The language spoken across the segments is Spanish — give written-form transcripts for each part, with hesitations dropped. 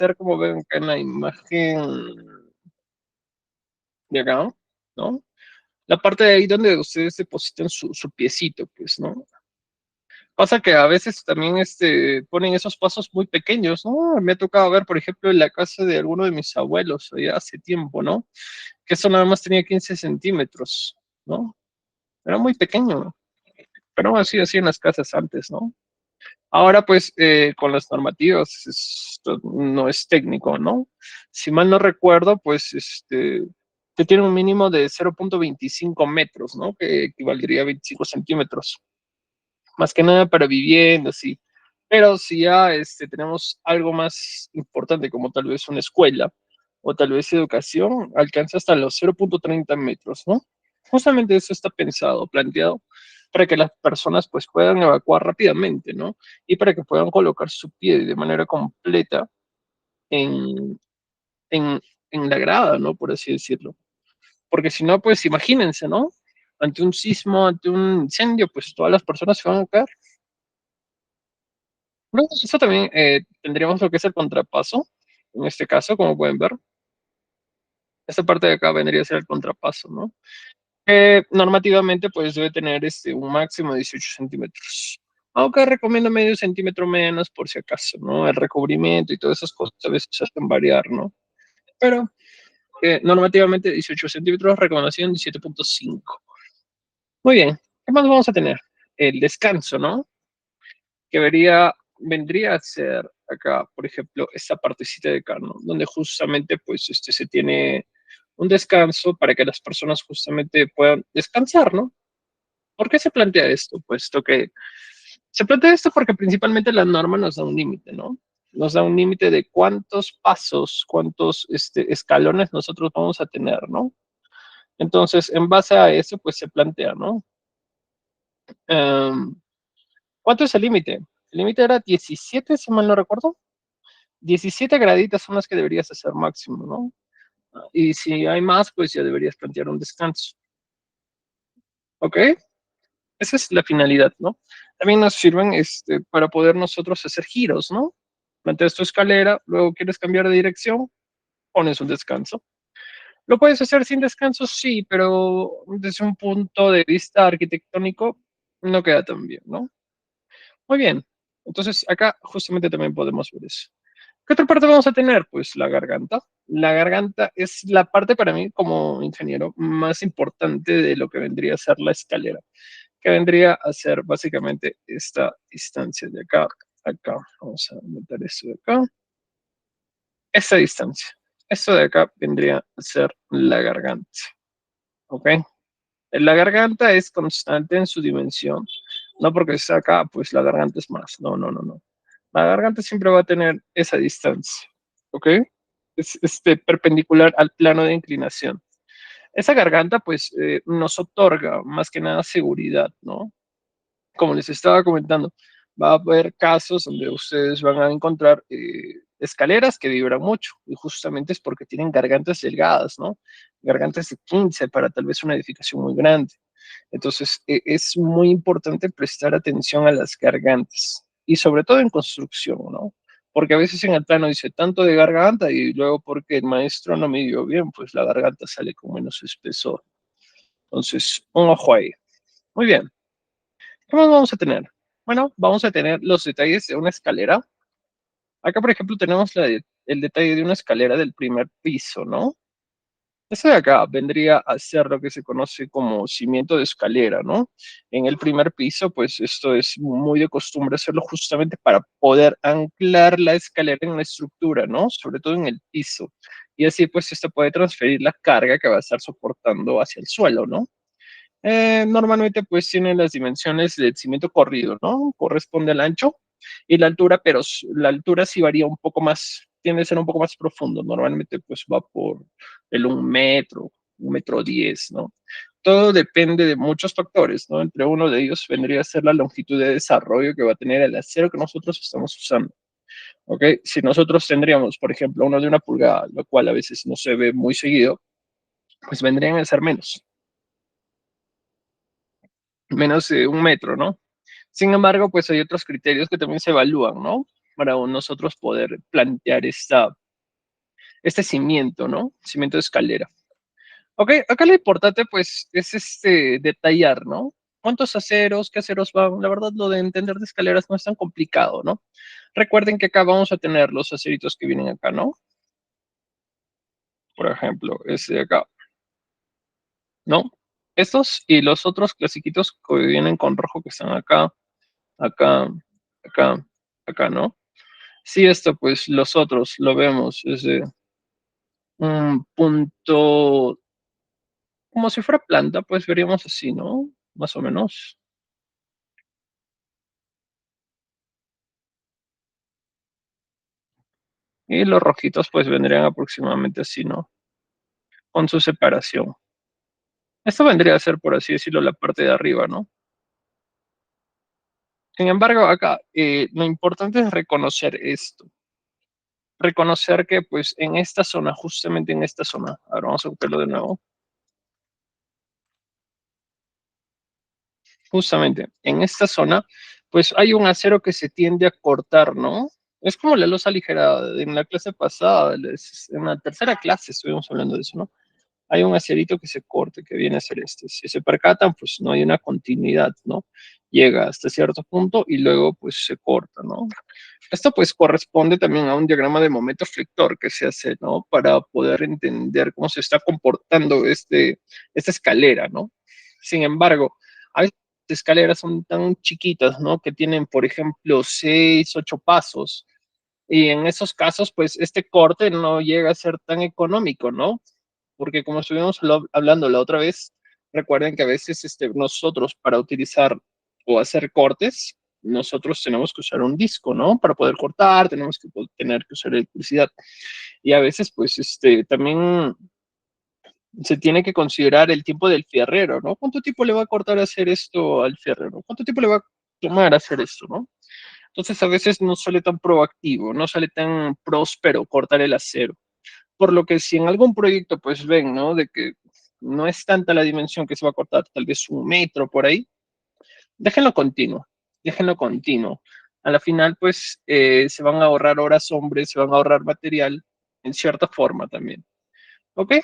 Ver como ven acá en la imagen de acá, ¿no? La parte de ahí donde ustedes depositan su piecito, pues, ¿no? Pasa que a veces también ponen esos pasos muy pequeños, ¿no? Me ha tocado ver, por ejemplo, en la casa de alguno de mis abuelos, ya hace tiempo, ¿no? Que eso nada más tenía 15 centímetros, ¿no? Era muy pequeño, pero así en las casas antes, ¿no? Ahora, pues, con las normativas, esto no es técnico, ¿no? Si mal no recuerdo, pues, que tiene un mínimo de 0,25 metros, ¿no? Que equivaldría a 25 centímetros. Más que nada para viviendas, sí. Pero si ya tenemos algo más importante, como tal vez una escuela o tal vez educación, alcanza hasta los 0,30 metros, ¿no? Justamente eso está pensado, planteado, para que las personas pues puedan evacuar rápidamente, ¿no? Y para que puedan colocar su pie de manera completa en, en, en la grada, ¿no? Por así decirlo. Porque si no, pues imagínense, ¿no? Ante un sismo, ante un incendio, pues todas las personas se van a caer. Bueno, eso también tendríamos lo que es el contrapaso, en este caso, como pueden ver. Esta parte de acá vendría a ser el contrapaso, ¿no? Normativamente, pues debe tener un máximo de 18 centímetros. Aunque recomiendo medio centímetro menos por si acaso, ¿no? El recubrimiento y todas esas cosas a veces se hacen variar, ¿no? Pero normativamente 18 centímetros, recomendación 17,5. Muy bien, ¿qué más vamos a tener? El descanso, ¿no? Que vendría a ser acá, por ejemplo, esta partecita de carne, donde justamente pues se tiene un descanso para que las personas justamente puedan descansar, ¿no? ¿Por qué se plantea esto? Puesto que se plantea esto porque principalmente la norma nos da un límite, ¿no? Nos da un límite de cuántos pasos, cuántos escalones nosotros vamos a tener, ¿no? Entonces, en base a eso, pues se plantea, ¿no? Um, ¿Cuánto es el límite? El límite era 17, si mal no recuerdo. 17 graditas son las que deberías hacer máximo, ¿no? Y si hay más, pues ya deberías plantear un descanso. ¿Ok? Esa es la finalidad, ¿no? También nos sirven para poder nosotros hacer giros, ¿no? Planteas tu escalera, luego quieres cambiar de dirección, pones un descanso. ¿Lo puedes hacer sin descanso? Sí, pero desde un punto de vista arquitectónico no queda tan bien, ¿no? Muy bien. Entonces acá justamente también podemos ver eso. ¿Qué otra parte vamos a tener? Pues la garganta. La garganta es la parte para mí como ingeniero más importante de lo que vendría a ser la escalera, que vendría a ser básicamente esta distancia de acá a acá. Vamos a meter esto de acá. Esta distancia. Esto de acá vendría a ser la garganta. ¿Ok? La garganta es constante en su dimensión. No porque está acá, pues la garganta es más. No, no, no, no. La garganta siempre va a tener esa distancia. ¿Ok? Es perpendicular al plano de inclinación. Esa garganta, pues, nos otorga más que nada seguridad, ¿no? Como les estaba comentando, va a haber casos donde ustedes van a encontrar escaleras que vibran mucho, y justamente es porque tienen gargantas delgadas, ¿no? Gargantas de 15 para tal vez una edificación muy grande. Entonces, es muy importante prestar atención a las gargantas, y sobre todo en construcción, ¿no? Porque a veces en el plano dice tanto de garganta y luego porque el maestro no midió bien, pues la garganta sale con menos espesor. Entonces, un ojo ahí. Muy bien. ¿Qué más vamos a tener? Bueno, vamos a tener los detalles de una escalera. Acá, por ejemplo, tenemos el detalle de una escalera del primer piso, ¿no? Esto de acá vendría a ser lo que se conoce como cimiento de escalera, ¿no? En el primer piso, pues esto es muy de costumbre hacerlo justamente para poder anclar la escalera en la estructura, ¿no? Sobre todo en el piso. Y así, pues, esto puede transferir la carga que va a estar soportando hacia el suelo, ¿no? Normalmente pues tienen las dimensiones del cimiento corrido, ¿no? Corresponde al ancho y la altura, pero la altura sí varía un poco más, tiende a ser un poco más profundo. Normalmente pues va por el 1 metro, 1,10 m, ¿no? Todo depende de muchos factores, ¿no? Entre uno de ellos vendría a ser la longitud de desarrollo que va a tener el acero que nosotros estamos usando, ¿ok? Si nosotros tendríamos, por ejemplo, uno de 1 pulgada, lo cual a veces no se ve muy seguido, pues vendrían a ser menos de 1 metro, ¿no? Sin embargo, pues hay otros criterios que también se evalúan, ¿no? para nosotros poder plantear este cimiento, ¿no? Cimiento de escalera. Ok, acá lo importante pues es detallar, ¿no? ¿Cuántos aceros? ¿Qué aceros van? La verdad, lo de entender de escaleras no es tan complicado, ¿no? Recuerden que acá vamos a tener los aceritos que vienen acá, ¿no? Por ejemplo, ese de acá, ¿no? Estos y los otros clasiquitos que vienen con rojo que están acá, acá, acá, acá, ¿no? Si esto, pues los otros lo vemos desde un punto, como si fuera planta, pues veríamos así, ¿no? Más o menos. Y los rojitos, pues vendrían aproximadamente así, ¿no? Con su separación. Esto vendría a ser, por así decirlo, la parte de arriba, ¿no? Sin embargo, acá lo importante es reconocer esto. Reconocer que, pues, en esta zona, justamente en esta zona, ahora vamos a buscarlo de nuevo, justamente en esta zona, pues hay un acero que se tiende a cortar, ¿no? Es como la losa ligera en la clase pasada, en la tercera clase estuvimos hablando de eso, ¿no? Hay un acerito que se corte, que viene a ser este. Si se percatan, pues no hay una continuidad, ¿no? Llega hasta cierto punto y luego pues se corta, ¿no? Esto pues corresponde también a un diagrama de momento flector que se hace, ¿no? Para poder entender cómo se está comportando esta escalera, ¿no? Sin embargo, a veces las escaleras son tan chiquitas, ¿no? Que tienen, por ejemplo, 6, 8 pasos. Y en esos casos, pues este corte no llega a ser tan económico, ¿no? Porque como estuvimos hablando la otra vez, recuerden que a veces nosotros para utilizar o hacer cortes, nosotros tenemos que usar un disco, ¿no? Para poder cortar, tenemos que tener que usar electricidad. Y a veces, pues, también se tiene que considerar el tiempo del fierrero, ¿no? ¿Cuánto tiempo le va a cortar hacer esto al fierrero? ¿Cuánto tiempo le va a tomar hacer esto, ¿no? Entonces a veces no sale tan proactivo, no sale tan próspero cortar el acero. Por lo que si en algún proyecto pues ven, ¿no? De que no es tanta la dimensión que se va a cortar, tal vez 1 metro por ahí, déjenlo continuo, déjenlo continuo. A la final pues se van a ahorrar horas hombres, se van a ahorrar material en cierta forma también. ¿Ok?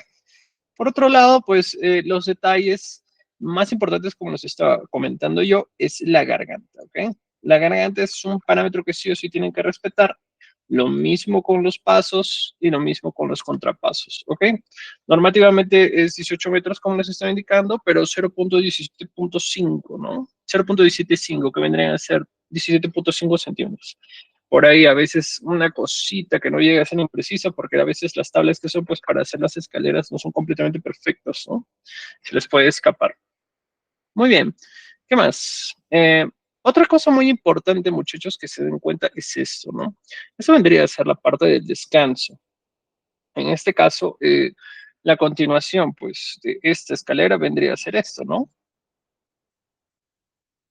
Por otro lado, pues los detalles más importantes, como les estaba comentando yo, es la garganta, ¿ok? La garganta es un parámetro que sí o sí tienen que respetar. Lo mismo con los pasos y lo mismo con los contrapasos, ¿ok? Normativamente es 18 metros, como les estaba indicando, pero 0.17.5, ¿no? 0.175, que vendrían a ser 17.5 centímetros. Por ahí a veces una cosita que no llega a ser imprecisa, porque a veces las tablas que son pues para hacer las escaleras no son completamente perfectos, ¿no? Se les puede escapar. Muy bien, ¿qué más? Otra cosa muy importante, muchachos, que se den cuenta es esto, ¿no? Eso vendría a ser la parte del descanso. En este caso, la continuación, pues, de esta escalera vendría a ser esto, ¿no?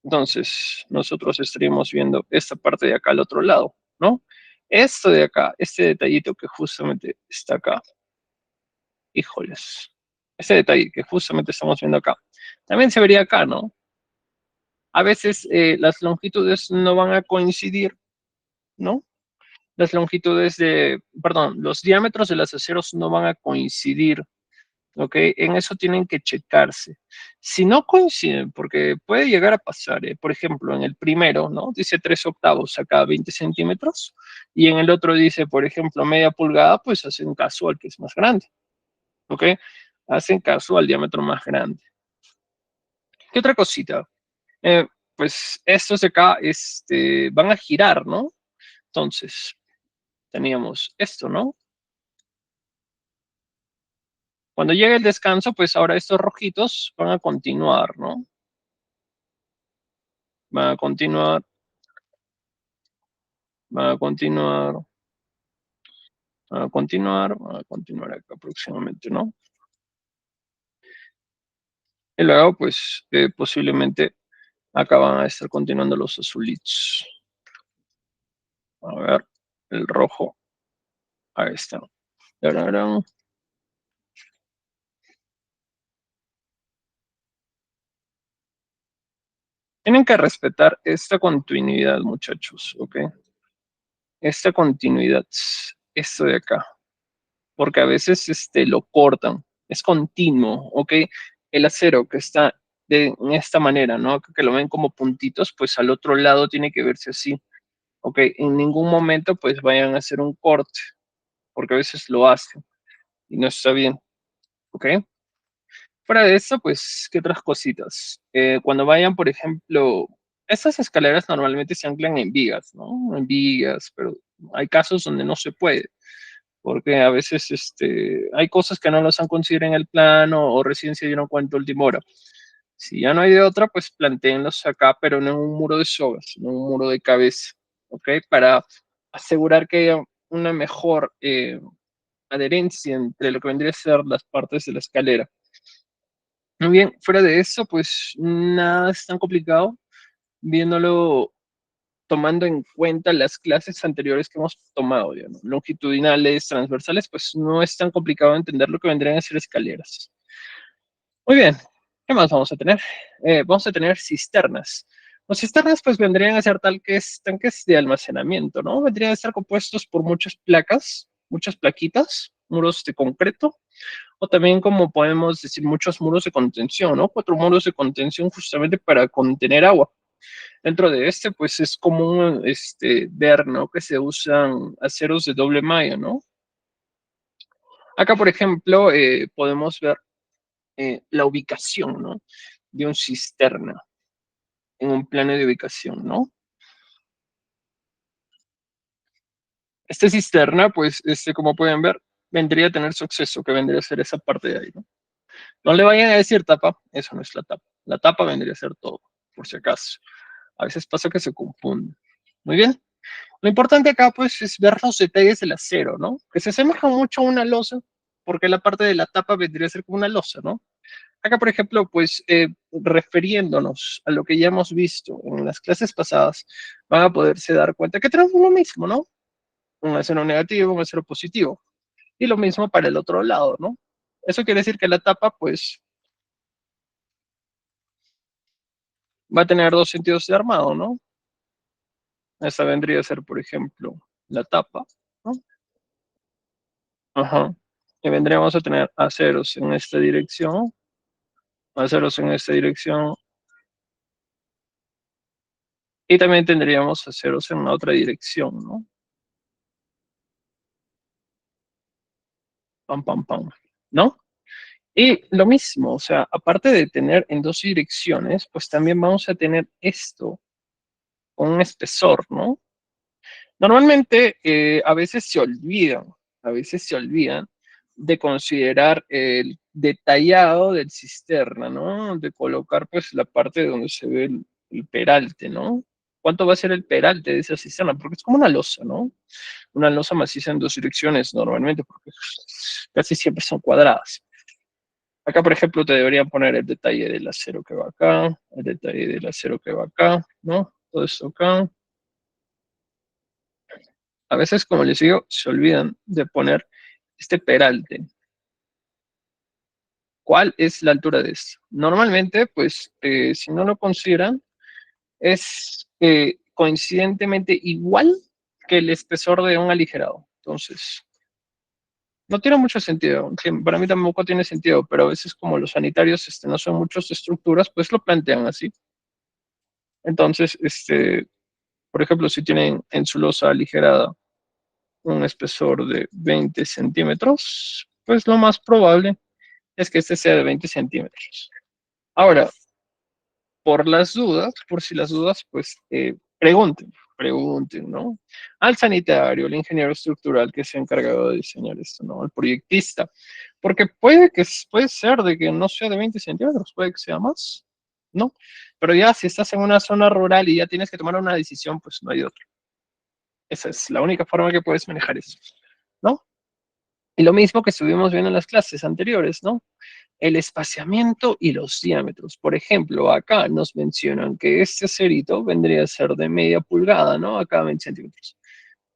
Entonces, nosotros estaríamos viendo esta parte de acá al otro lado, ¿no? Esto de acá, este detallito que justamente está acá, híjoles, este detalle que justamente estamos viendo acá, también se vería acá, ¿no? A veces las longitudes no van a coincidir, ¿no? Las longitudes perdón, los diámetros de los aceros no van a coincidir, ¿ok? En eso tienen que checarse. Si no coinciden, porque puede llegar a pasar, por ejemplo, en el primero, ¿no? Dice 3/8, acá 20 centímetros, y en el otro dice, por ejemplo, media pulgada, pues hacen caso al que es más grande, ¿ok? Hacen caso al diámetro más grande. ¿Qué otra cosita? Eh, pues estos de acá van a girar, ¿no? Entonces, teníamos esto, ¿no? Cuando llegue el descanso, pues ahora estos rojitos van a continuar, ¿no? Van a continuar, van a continuar, van a continuar, van a continuar acá próximamente, ¿no? Y luego, pues, posiblemente acá van a estar continuando los azulitos. A ver, el rojo, ahí está. Tararán. Tienen que respetar esta continuidad, muchachos, ¿ok? esta continuidad, esto de acá, porque a veces lo cortan, es continuo, ¿ok? El acero que está en esta manera, ¿no? Que lo ven como puntitos, pues al otro lado tiene que verse así, ¿ok? En ningún momento pues vayan a hacer un corte, porque a veces lo hacen y no está bien, ¿ok? Fuera de eso, pues, ¿qué otras cositas? Cuando vayan, por ejemplo, estas escaleras normalmente se anclan en vigas, ¿no? En vigas, pero hay casos donde no se puede, porque a veces hay cosas que no las han considerado en el plano o recién se dieron cuenta a última hora. Si ya no hay de otra, pues plantéenlos acá, pero no en un muro de sogas, no en un muro de cabeza, ¿ok? Para asegurar que haya una mejor adherencia entre lo que vendría a ser las partes de la escalera. Muy bien, fuera de eso, pues nada es tan complicado, viéndolo, tomando en cuenta las clases anteriores que hemos tomado, ya, ¿no? Longitudinales, transversales, pues no es tan complicado entender lo que vendrían a ser escaleras. Muy bien, ¿qué más vamos a tener? Vamos a tener cisternas. Los cisternas pues vendrían a ser tal que es tanques de almacenamiento, ¿no? Vendrían a estar compuestos por muchas placas, muchas plaquitas, muros de concreto, o también como podemos decir muchos muros de contención, ¿no? 4 muros de contención justamente para contener agua. Dentro de pues es común ver, ¿no? Que se usan aceros de doble malla, ¿no? Acá, por ejemplo, podemos ver la ubicación, ¿no? De un cisterna en un plano de ubicación, ¿no? Este cisterna, pues, como pueden ver, vendría a tener su acceso, que vendría a ser esa parte de ahí, ¿no? No le vayan a decir tapa, eso no es la tapa. La tapa vendría a ser todo, por si acaso. A veces pasa que se confunde. Muy bien. Lo importante acá, pues, es ver los detalles del acero, ¿no? Que se asemeja mucho a una losa, porque la parte de la tapa vendría a ser como una losa, ¿no? Acá, por ejemplo, pues, refiriéndonos a lo que ya hemos visto en las clases pasadas, van a poderse dar cuenta que tenemos lo mismo, ¿no? Un acero negativo, un acero positivo. Y lo mismo para el otro lado, ¿no? Eso quiere decir que la tapa, pues, va a tener dos sentidos de armado, ¿no? Esta vendría a ser, por ejemplo, la tapa, ¿no? Ajá. Y vendríamos a tener aceros en esta dirección, aceros en esta dirección, y también tendríamos aceros en la otra dirección, ¿no? Pam, pam, pam, ¿no? Y lo mismo, o sea, aparte de tener en dos direcciones, pues también vamos a tener esto con un espesor, ¿no? Normalmente a veces se olvidan de considerar el detallado del cisterna, ¿no? De colocar pues la parte donde se ve el peralte, ¿no? ¿Cuánto va a ser el peralte de esa cisterna? Porque es como una losa, ¿no? Una losa maciza en dos direcciones normalmente, porque casi siempre son cuadradas. Acá, por ejemplo, te deberían poner el detalle del acero que va acá, el detalle del acero que va acá, ¿no? Todo esto acá. A veces, como les digo, se olvidan de poner este peralte. ¿Cuál es la altura de esto? Normalmente, pues, si no lo consideran, es coincidentemente igual que el espesor de un aligerado. Entonces, no tiene mucho sentido. Que para mí tampoco tiene sentido, pero a veces como los sanitarios no son muchos de estructuras, pues lo plantean así. Entonces, por ejemplo, si tienen en su losa aligerada un espesor de 20 centímetros, pues lo más probable es que este sea de 20 centímetros. Ahora, por las dudas, por si las dudas, pues pregunten, ¿no? Al sanitario, al ingeniero estructural que se ha encargado de diseñar esto, ¿no? Al proyectista, porque puede ser de que no sea de 20 centímetros, puede que sea más, ¿no? Pero ya si estás en una zona rural y ya tienes que tomar una decisión, pues no hay otra. Esa es la única forma que puedes manejar eso, ¿no? Y lo mismo que estuvimos viendo en las clases anteriores, ¿no? El espaciamiento y los diámetros. Por ejemplo, acá nos mencionan que este cerito vendría a ser de media pulgada, ¿no? Acá 20 centímetros.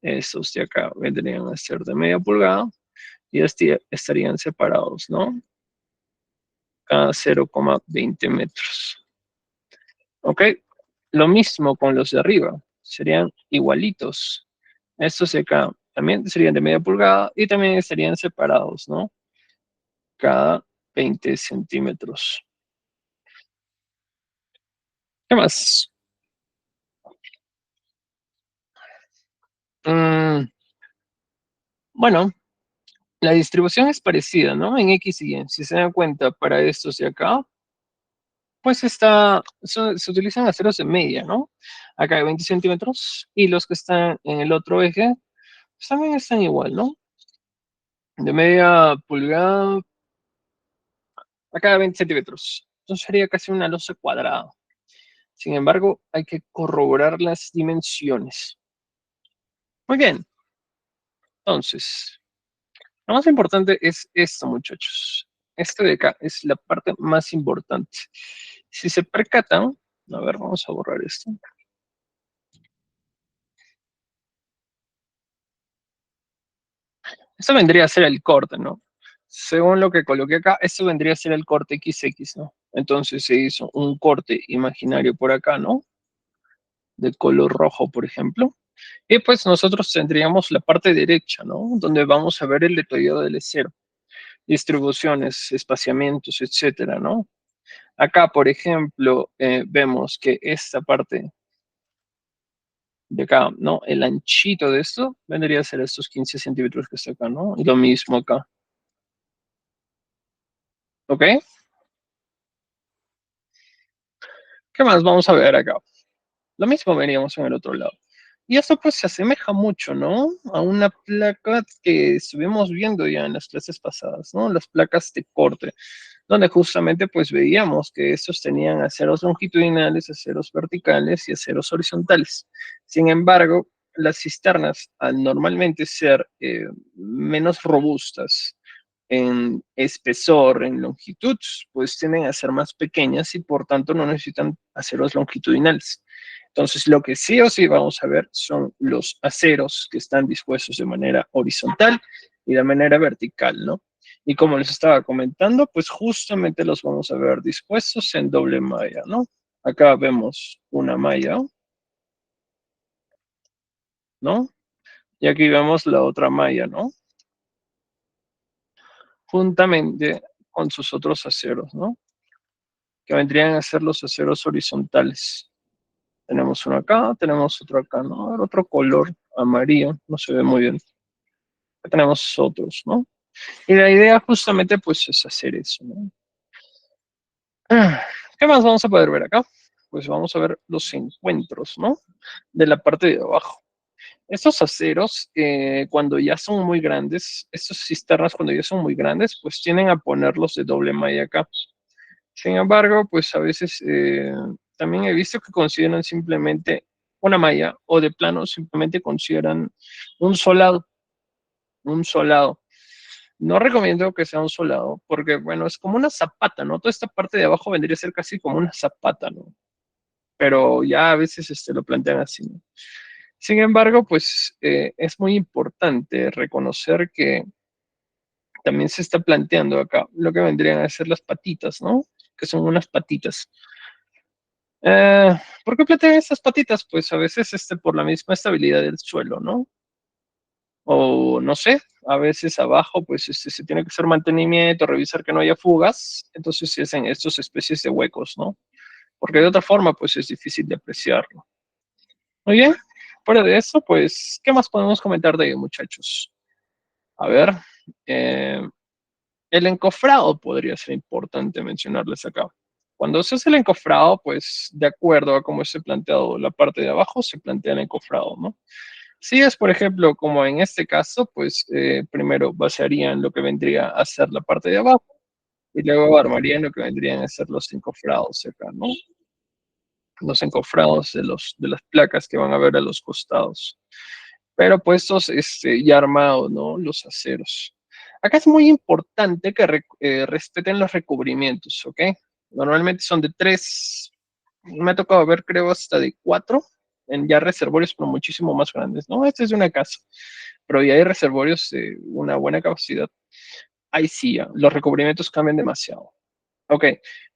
Estos de acá vendrían a ser de media pulgada y estarían separados, ¿no? Cada 0,20 metros. ¿Ok? Lo mismo con los de arriba. Serían igualitos. Estos de acá también serían de media pulgada y también estarían separados, ¿no? Cada 20 centímetros. ¿Qué más? Mm, bueno, la distribución es parecida, ¿no? En X y Y. Si se dan cuenta, para estos de acá, pues se utilizan aceros de media, ¿no? Acá hay 20 centímetros y los que están en el otro eje, pues también están igual, ¿no? De media pulgada a cada 20 centímetros. Entonces sería casi una losa cuadrada. Sin embargo, hay que corroborar las dimensiones. Muy bien, entonces, lo más importante es esto, muchachos. Este de acá es la parte más importante. Si se percatan, a ver, vamos a borrar esto. Esto vendría a ser el corte, ¿no? Según lo que coloqué acá, esto vendría a ser el corte XX, ¿no? Entonces se hizo un corte imaginario por acá, ¿no? De color rojo, por ejemplo. Y pues nosotros tendríamos la parte derecha, ¿no? Donde vamos a ver el detallado del acero, distribuciones, espaciamientos, etcétera, ¿no? Acá, por ejemplo, vemos que esta parte de acá, ¿no? El anchito de esto vendría a ser estos 15 centímetros que está acá, ¿no? Y lo mismo acá, ¿ok? ¿Qué más vamos a ver acá? Lo mismo veríamos en el otro lado. Y esto pues se asemeja mucho, ¿no? A una placa que estuvimos viendo ya en las clases pasadas, ¿no? Las placas de corte, donde justamente pues veíamos que estos tenían aceros longitudinales, aceros verticales y aceros horizontales. Sin embargo, las cisternas, al normalmente ser menos robustas en espesor, en longitud, pues tienden a ser más pequeñas y por tanto no necesitan aceros longitudinales. Entonces, lo que sí o sí vamos a ver son los aceros que están dispuestos de manera horizontal y de manera vertical, ¿no? Y como les estaba comentando, pues justamente los vamos a ver dispuestos en doble malla, ¿no? Acá vemos una malla, ¿no? Y aquí vemos la otra malla, ¿no? Juntamente con sus otros aceros, ¿no? Que vendrían a ser los aceros horizontales. Tenemos uno acá, tenemos otro acá, ¿no? Otro color amarillo, no se ve muy bien. Acá tenemos otros, ¿no? Y la idea justamente pues es hacer eso, ¿no? ¿Qué más vamos a poder ver acá? Pues vamos a ver los encuentros, ¿no? De la parte de abajo. Estos aceros, cuando ya son muy grandes, estos cisternas cuando ya son muy grandes, pues tienden a ponerlos de doble malla acá. Sin embargo, pues a veces también he visto que consideran simplemente una malla o de plano simplemente consideran un solado, un solado. No recomiendo que sea un solado porque, bueno, es como una zapata, ¿no? Toda esta parte de abajo vendría a ser casi como una zapata, ¿no? Pero ya a veces lo plantean así, ¿no? Sin embargo, pues es muy importante reconocer que también se está planteando acá lo que vendrían a ser las patitas, ¿no? Que son unas patitas. ¿Por qué plantean estas patitas? Pues a veces por la misma estabilidad del suelo, ¿no? O no sé, a veces abajo pues se tiene que hacer mantenimiento, revisar que no haya fugas, entonces se hacen estas especies de huecos, ¿no? Porque de otra forma pues es difícil de apreciarlo. Muy bien, fuera de eso pues, ¿qué más podemos comentar de ello, muchachos? A ver, eh, el encofrado podría ser importante mencionarles acá. Cuando se hace el encofrado, pues de acuerdo a cómo esté planteado la parte de abajo, se plantea el encofrado, ¿no? Si es, por ejemplo, como en este caso, pues primero basearían lo que vendría a ser la parte de abajo y luego armarían lo que vendrían a ser los encofrados acá, ¿no? Los encofrados de las placas que van a ver a los costados. Pero puestos ya armados, ¿no? Los aceros. Acá es muy importante que respeten los recubrimientos, ¿ok? Normalmente son de 3, me ha tocado ver, creo, hasta de 4, en ya reservorios, pero muchísimo más grandes, ¿no? Este es de una casa, pero ya hay reservorios de una buena capacidad. Ahí sí, ya, los recubrimientos cambian demasiado. Ok,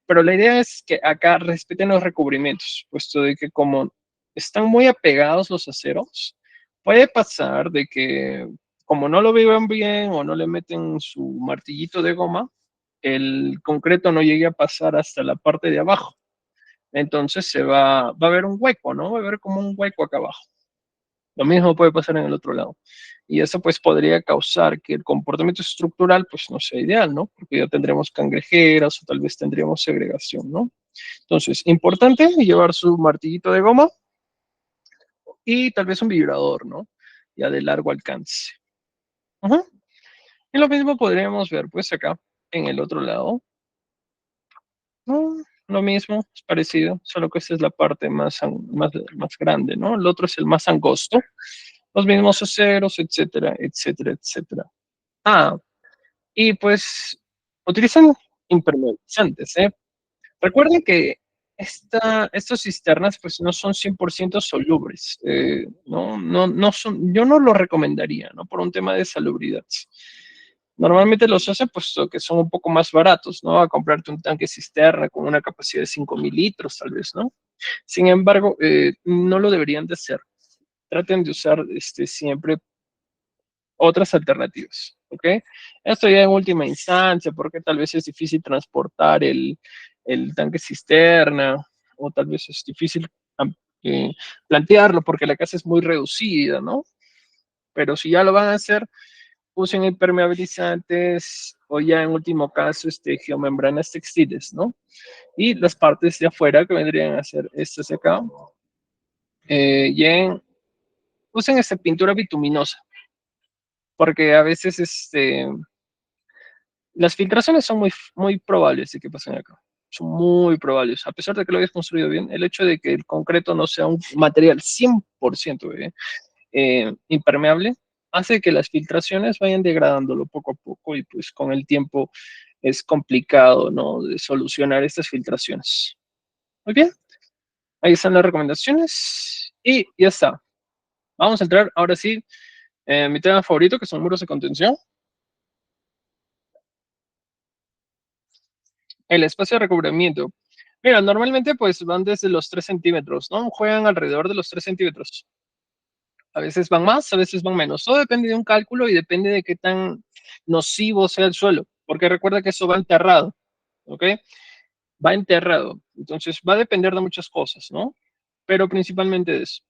pero la idea es que acá respeten los recubrimientos, puesto de que como están muy apegados los aceros, Puede pasar de que como no lo vivan bien o no le meten su martillito de goma, el concreto no llegue a pasar hasta la parte de abajo. Entonces va a haber un hueco, ¿no? Va a haber como un hueco acá abajo. Lo mismo puede pasar en el otro lado. Y eso pues podría causar que el comportamiento estructural pues no sea ideal, ¿no? Porque ya tendremos cangrejeras o tal vez tendríamos segregación, ¿no? Entonces, importante llevar su martillito de goma y tal vez un vibrador, ¿no? Ya de largo alcance. Ujú. Y lo mismo podríamos ver pues acá en el otro lado. Lo mismo, es parecido, solo que esta es la parte más grande, ¿no? El otro es el más angosto. Los mismos aceros, etcétera, etcétera, etcétera. Ah, y pues utilizan impermeabilizantes, ¿eh? Recuerden que estas cisternas pues no son 100% solubles, no son, yo no lo recomendaría, ¿no? Por un tema de salubridad. Normalmente los hacen puesto que son un poco más baratos, ¿no? A comprarte un tanque cisterna con una capacidad de 5.000 litros, tal vez, ¿no? Sin embargo, no lo deberían de hacer. Traten de usar siempre otras alternativas, ¿ok? Esto ya en última instancia, porque tal vez es difícil transportar el tanque cisterna, o tal vez es difícil eh, plantearlo porque la casa es muy reducida, ¿no? Pero si ya lo van a hacer, usen impermeabilizantes o ya en último caso geomembranas textiles, ¿no? Y las partes de afuera que vendrían a ser estas de acá, ya usen esta pintura bituminosa, porque a veces las filtraciones son muy probables de que pasen acá. Son muy probables. A pesar de que lo hayas construido bien, el hecho de que el concreto no sea un material 100% impermeable hace que las filtraciones vayan degradándolo poco a poco y pues con el tiempo es complicado, ¿no? De solucionar estas filtraciones. Muy bien, ahí están las recomendaciones y ya está. Vamos a entrar ahora sí en mi tema favorito, que son muros de contención. El espacio de recubrimiento. Mira, normalmente pues van desde los 3 centímetros, ¿no? Juegan alrededor de los 3 centímetros. A veces van más, a veces van menos. Todo depende de un cálculo y depende de qué tan nocivo sea el suelo, porque recuerda que eso va enterrado, ¿ok? Va enterrado. Entonces va a depender de muchas cosas, ¿no? Pero principalmente de eso.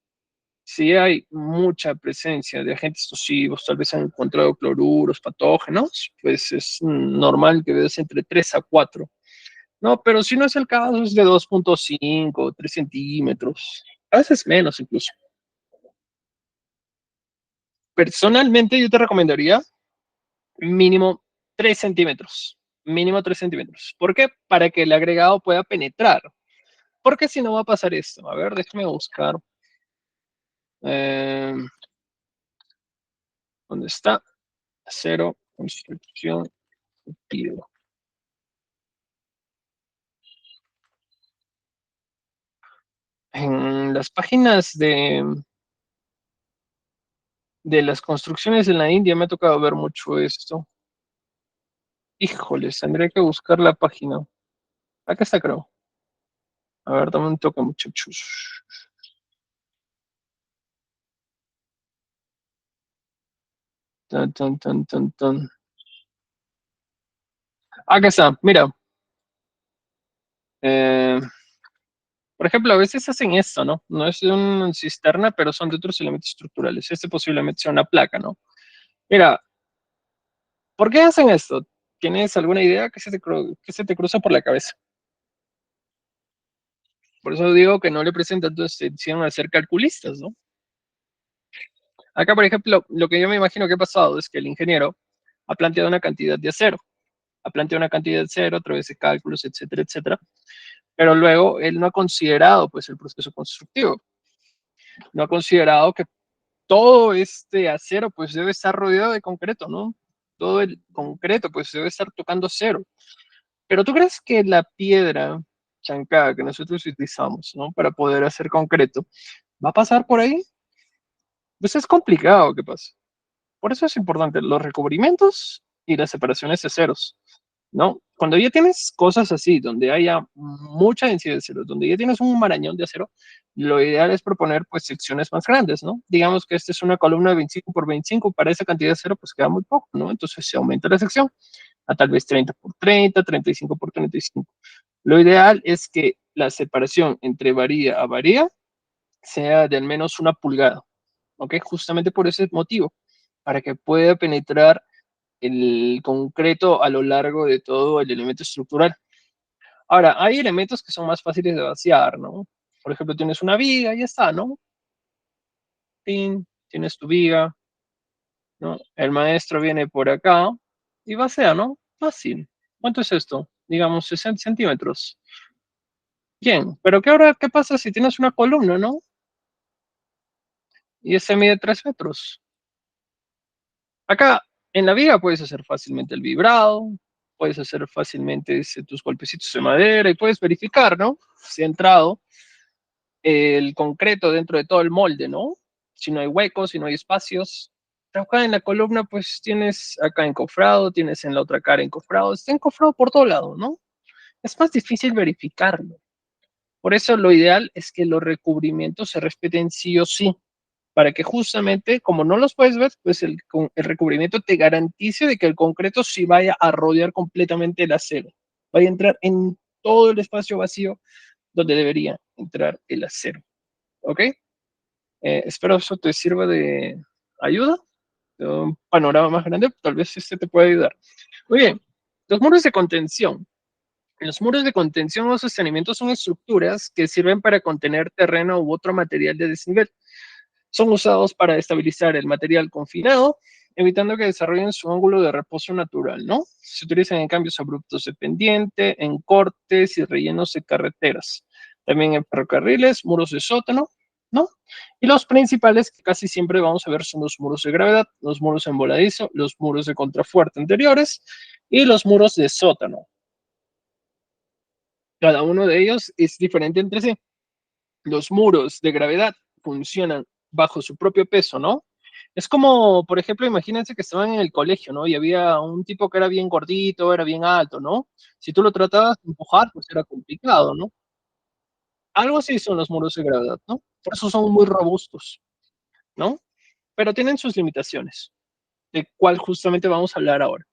Si hay mucha presencia de agentes nocivos, tal vez han encontrado cloruros, patógenos, pues es normal que veas entre 3 a 4. No, pero si no es el caso, es de 2.5, 3 centímetros, a veces menos incluso. Personalmente yo te recomendaría mínimo 3 centímetros, mínimo 3 centímetros. ¿Por qué? Para que el agregado pueda penetrar. Porque si no va a pasar esto. A ver, déjame buscar. Eh, ¿Dónde está? Acero, construcción, tiro. En las páginas de las construcciones en la India me ha tocado ver mucho esto. Híjoles, tendré que buscar la página. Acá está, creo. A ver, dame un toque, muchachos. Tan, tan, tan, tan, tan. Acá está, mira. Eh, por ejemplo, a veces hacen esto, ¿no? No es de una cisterna, pero son de otros elementos estructurales. Este posiblemente sea una placa, ¿no? Mira, ¿por qué hacen esto? ¿Tienes alguna idea que que se te cruza por la cabeza? Por eso digo que no le presten tanto atención a ser calculistas, ¿no? Acá, por ejemplo, lo que yo me imagino que ha pasado es que el ingeniero ha planteado una cantidad de acero, ha planteado una cantidad de acero a través de cálculos, etcétera, etcétera, pero luego él no ha considerado pues el proceso constructivo, no ha considerado que todo este acero pues debe estar rodeado de concreto, ¿no? Todo el concreto pues debe estar tocando acero. Pero tú crees que la piedra chancada que nosotros utilizamos, ¿no? Para poder hacer concreto, ¿va a pasar por ahí? Pues es complicado que pase. Por eso es importante los recubrimientos y las separaciones de ceros, ¿no? cuando ya tienes cosas así, donde haya mucha densidad de acero, donde ya tienes un marañón de acero, lo ideal es proponer pues secciones más grandes, ¿no? Digamos que esta es una columna de 25 por 25, para esa cantidad de acero pues queda muy poco, ¿no? Entonces se aumenta la sección a tal vez 30 por 30, 35 por 35. Lo ideal es que la separación entre varilla a varilla sea de al menos 1 pulgada, ¿ok? Justamente por ese motivo, para que pueda penetrar el concreto a lo largo de todo el elemento estructural. Ahora, hay elementos que son más fáciles de vaciar, ¿no? Por ejemplo, tienes una viga y ya está, ¿no? Pin, tienes tu viga, ¿no? El maestro viene por acá y vacía, ¿no? Fácil. ¿Cuánto es esto? Digamos 60 centímetros. Bien, pero ¿qué pasa si tienes una columna, ¿no? Y ese mide 3 metros. Acá, en la viga puedes hacer fácilmente el vibrado, puedes hacer fácilmente tus golpecitos de madera y puedes verificar, ¿no? Si ha entrado el concreto dentro de todo el molde, ¿no? Si no hay huecos, si no hay espacios. Acá en la columna, pues tienes acá encofrado, tienes en la otra cara encofrado, está encofrado por todo lado, ¿no? Es más difícil verificarlo. Por eso lo ideal es que los recubrimientos se respeten sí o sí, para que justamente, como no los puedes ver, pues el recubrimiento te garantice de que el concreto sí vaya a rodear completamente el acero, vaya a entrar en todo el espacio vacío donde debería entrar el acero. ¿Ok? Espero eso te sirva de ayuda, de un panorama más grande, tal vez este te pueda ayudar. Muy bien, los muros de contención. Los muros de contención o sostenimiento son estructuras que sirven para contener terreno u otro material de desnivel. Son usados para estabilizar el material confinado, evitando que desarrollen su ángulo de reposo natural, ¿no? Se utilizan en cambios abruptos de pendiente, en cortes y rellenos de carreteras. También en ferrocarriles, muros de sótano, ¿no? Y los principales que casi siempre vamos a ver son los muros de gravedad, los muros en voladizo, los muros de contrafuerte anteriores y los muros de sótano. Cada uno de ellos es diferente entre sí. Los muros de gravedad funcionan bajo su propio peso, ¿no? Es como, por ejemplo, imagínense que estaban en el colegio, ¿no? Y había un tipo que era bien gordito, era bien alto, ¿no? Si tú lo tratabas de empujar, pues era complicado, ¿no? Algo así son los muros de gravedad, ¿no? Por eso son muy robustos, ¿no? Pero tienen sus limitaciones, de cuál justamente vamos a hablar ahora.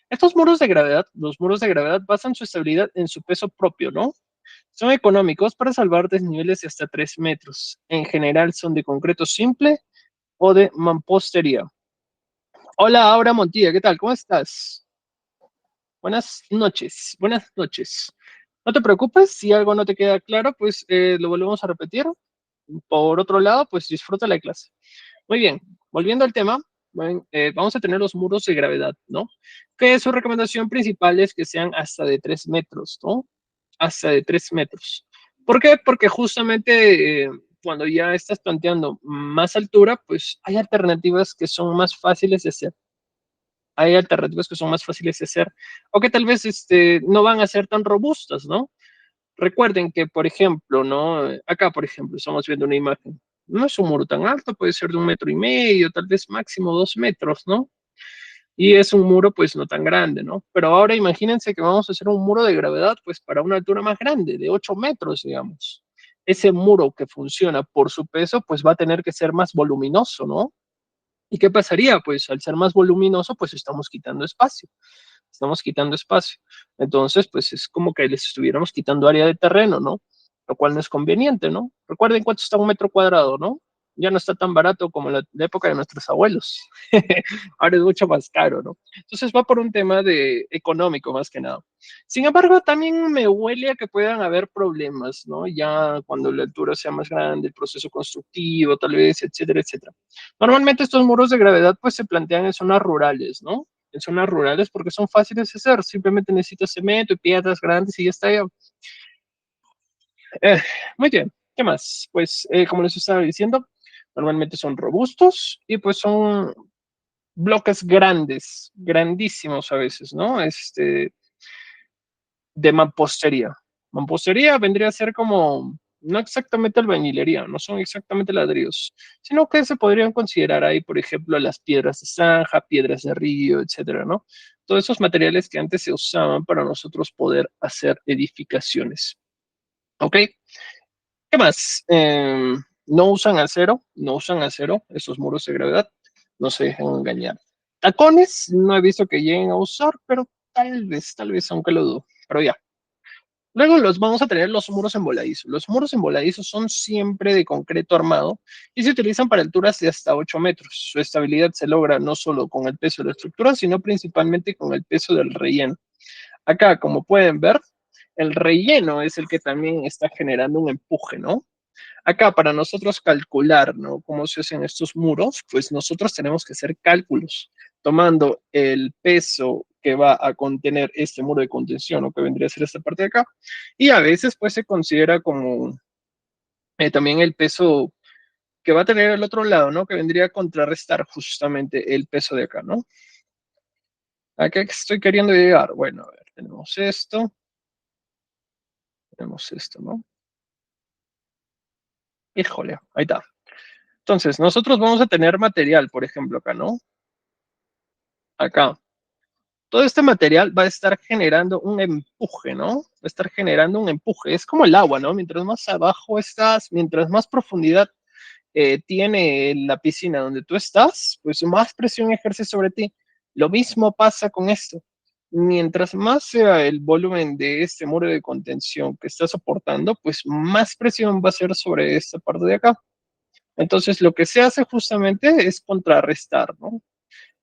Estos muros de gravedad, los muros de gravedad basan su estabilidad en su peso propio, ¿no? Son económicos para salvar desniveles de hasta 3 metros. En general son de concreto simple o de mampostería. Hola, Aura Montilla, ¿qué tal? ¿Cómo estás? Buenas noches, buenas noches. No te preocupes, si algo no te queda claro, pues lo volvemos a repetir. Por otro lado, pues disfruta la clase. Muy bien, volviendo al tema, bueno, vamos a tener los muros de gravedad, ¿no? Que su recomendación principal es que sean hasta de 3 metros, ¿no? Hasta de 3 metros. ¿Por qué? Porque justamente cuando ya estás planteando más altura, pues hay alternativas que son más fáciles de hacer. Hay alternativas que son más fáciles de hacer o que tal vez no van a ser tan robustas, ¿no? Recuerden que, por ejemplo, ¿no? Acá, por ejemplo, estamos viendo una imagen. No es un muro tan alto, puede ser de 1,5 metros, tal vez máximo 2 metros, ¿no? Y es un muro, pues, no tan grande, ¿no? Pero ahora imagínense que vamos a hacer un muro de gravedad, pues, para una altura más grande, de 8 metros, digamos. Ese muro que funciona por su peso, pues, va a tener que ser más voluminoso, ¿no? ¿Y qué pasaría? Pues, al ser más voluminoso, pues, estamos quitando espacio. Estamos quitando espacio. Entonces, pues es como que les estuviéramos quitando área de terreno, ¿no? Lo cual no es conveniente, ¿no? Recuerden cuánto está 1 metro cuadrado, ¿no? Ya no está tan barato como en la época de nuestros abuelos. Ahora es mucho más caro, ¿no? Entonces va por un tema de económico más que nada. Sin embargo, también me huele a que puedan haber problemas, ¿no? Ya cuando la altura sea más grande, el proceso constructivo, tal vez, etcétera, etcétera. Normalmente estos muros de gravedad pues se plantean en zonas rurales, ¿no? En zonas rurales porque son fáciles de hacer, simplemente necesitas cemento y piedras grandes y ya está. Eh, Muy bien, ¿qué más? Pues como les estaba diciendo, normalmente son robustos y pues son bloques grandes, grandísimos a veces, ¿no? De mampostería. Mampostería vendría a ser como no exactamente albañilería, no son exactamente ladrillos, sino que se podrían considerar ahí, por ejemplo, las piedras de zanja, piedras de río, etcétera, ¿no? Todos esos materiales que antes se usaban para nosotros poder hacer edificaciones. ¿Ok? ¿Qué más? No usan acero, no usan acero, esos muros de gravedad, no se dejan engañar. Tacones, no he visto que lleguen a usar, pero tal vez, aunque lo dudo, pero ya. Luego los vamos a tener los muros emboladizos. Los muros emboladizos son siempre de concreto armado y se utilizan para alturas de hasta 8 metros. Su estabilidad se logra no solo con el peso de la estructura, sino principalmente con el peso del relleno. Acá, como pueden ver, el relleno es el que también está generando un empuje, ¿no? Acá, para nosotros calcular, ¿no? Cómo se hacen estos muros, pues nosotros tenemos que hacer cálculos, tomando el peso que va a contener este muro de contención, o que vendría a ser esta parte de acá, y a veces pues se considera como también el peso que va a tener el otro lado, ¿no? Que vendría a contrarrestar justamente el peso de acá, ¿no? ¿A qué estoy queriendo llegar? Bueno, a ver, tenemos esto, ¿no? Híjole, ahí está. Entonces, nosotros vamos a tener material, por ejemplo, acá, ¿no? Acá. Todo este material va a estar generando un empuje, ¿no? Va a estar generando un empuje. Es como el agua, ¿no? Mientras más abajo estás, mientras más profundidad tiene la piscina donde tú estás, pues más presión ejerce sobre ti. Lo mismo pasa con esto. Mientras más sea el volumen de este muro de contención que está soportando, pues más presión va a ser sobre esta parte de acá. Entonces, lo que se hace justamente es contrarrestar, ¿no?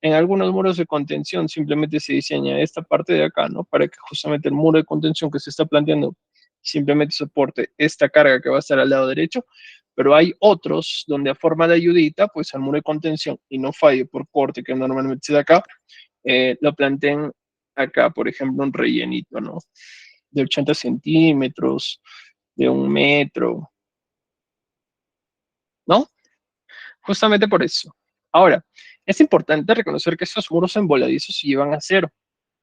En algunos muros de contención simplemente se diseña esta parte de acá, ¿no? Para que justamente el muro de contención que se está planteando simplemente soporte esta carga que va a estar al lado derecho, pero hay otros donde a forma de ayudita, pues al muro de contención y no falle por corte que normalmente se da acá, lo planteen acá, por ejemplo, un rellenito, ¿no? De 80 centímetros, de 1 metro, ¿no? Justamente por eso. Ahora, es importante reconocer que estos muros emboladizos sí llevan acero,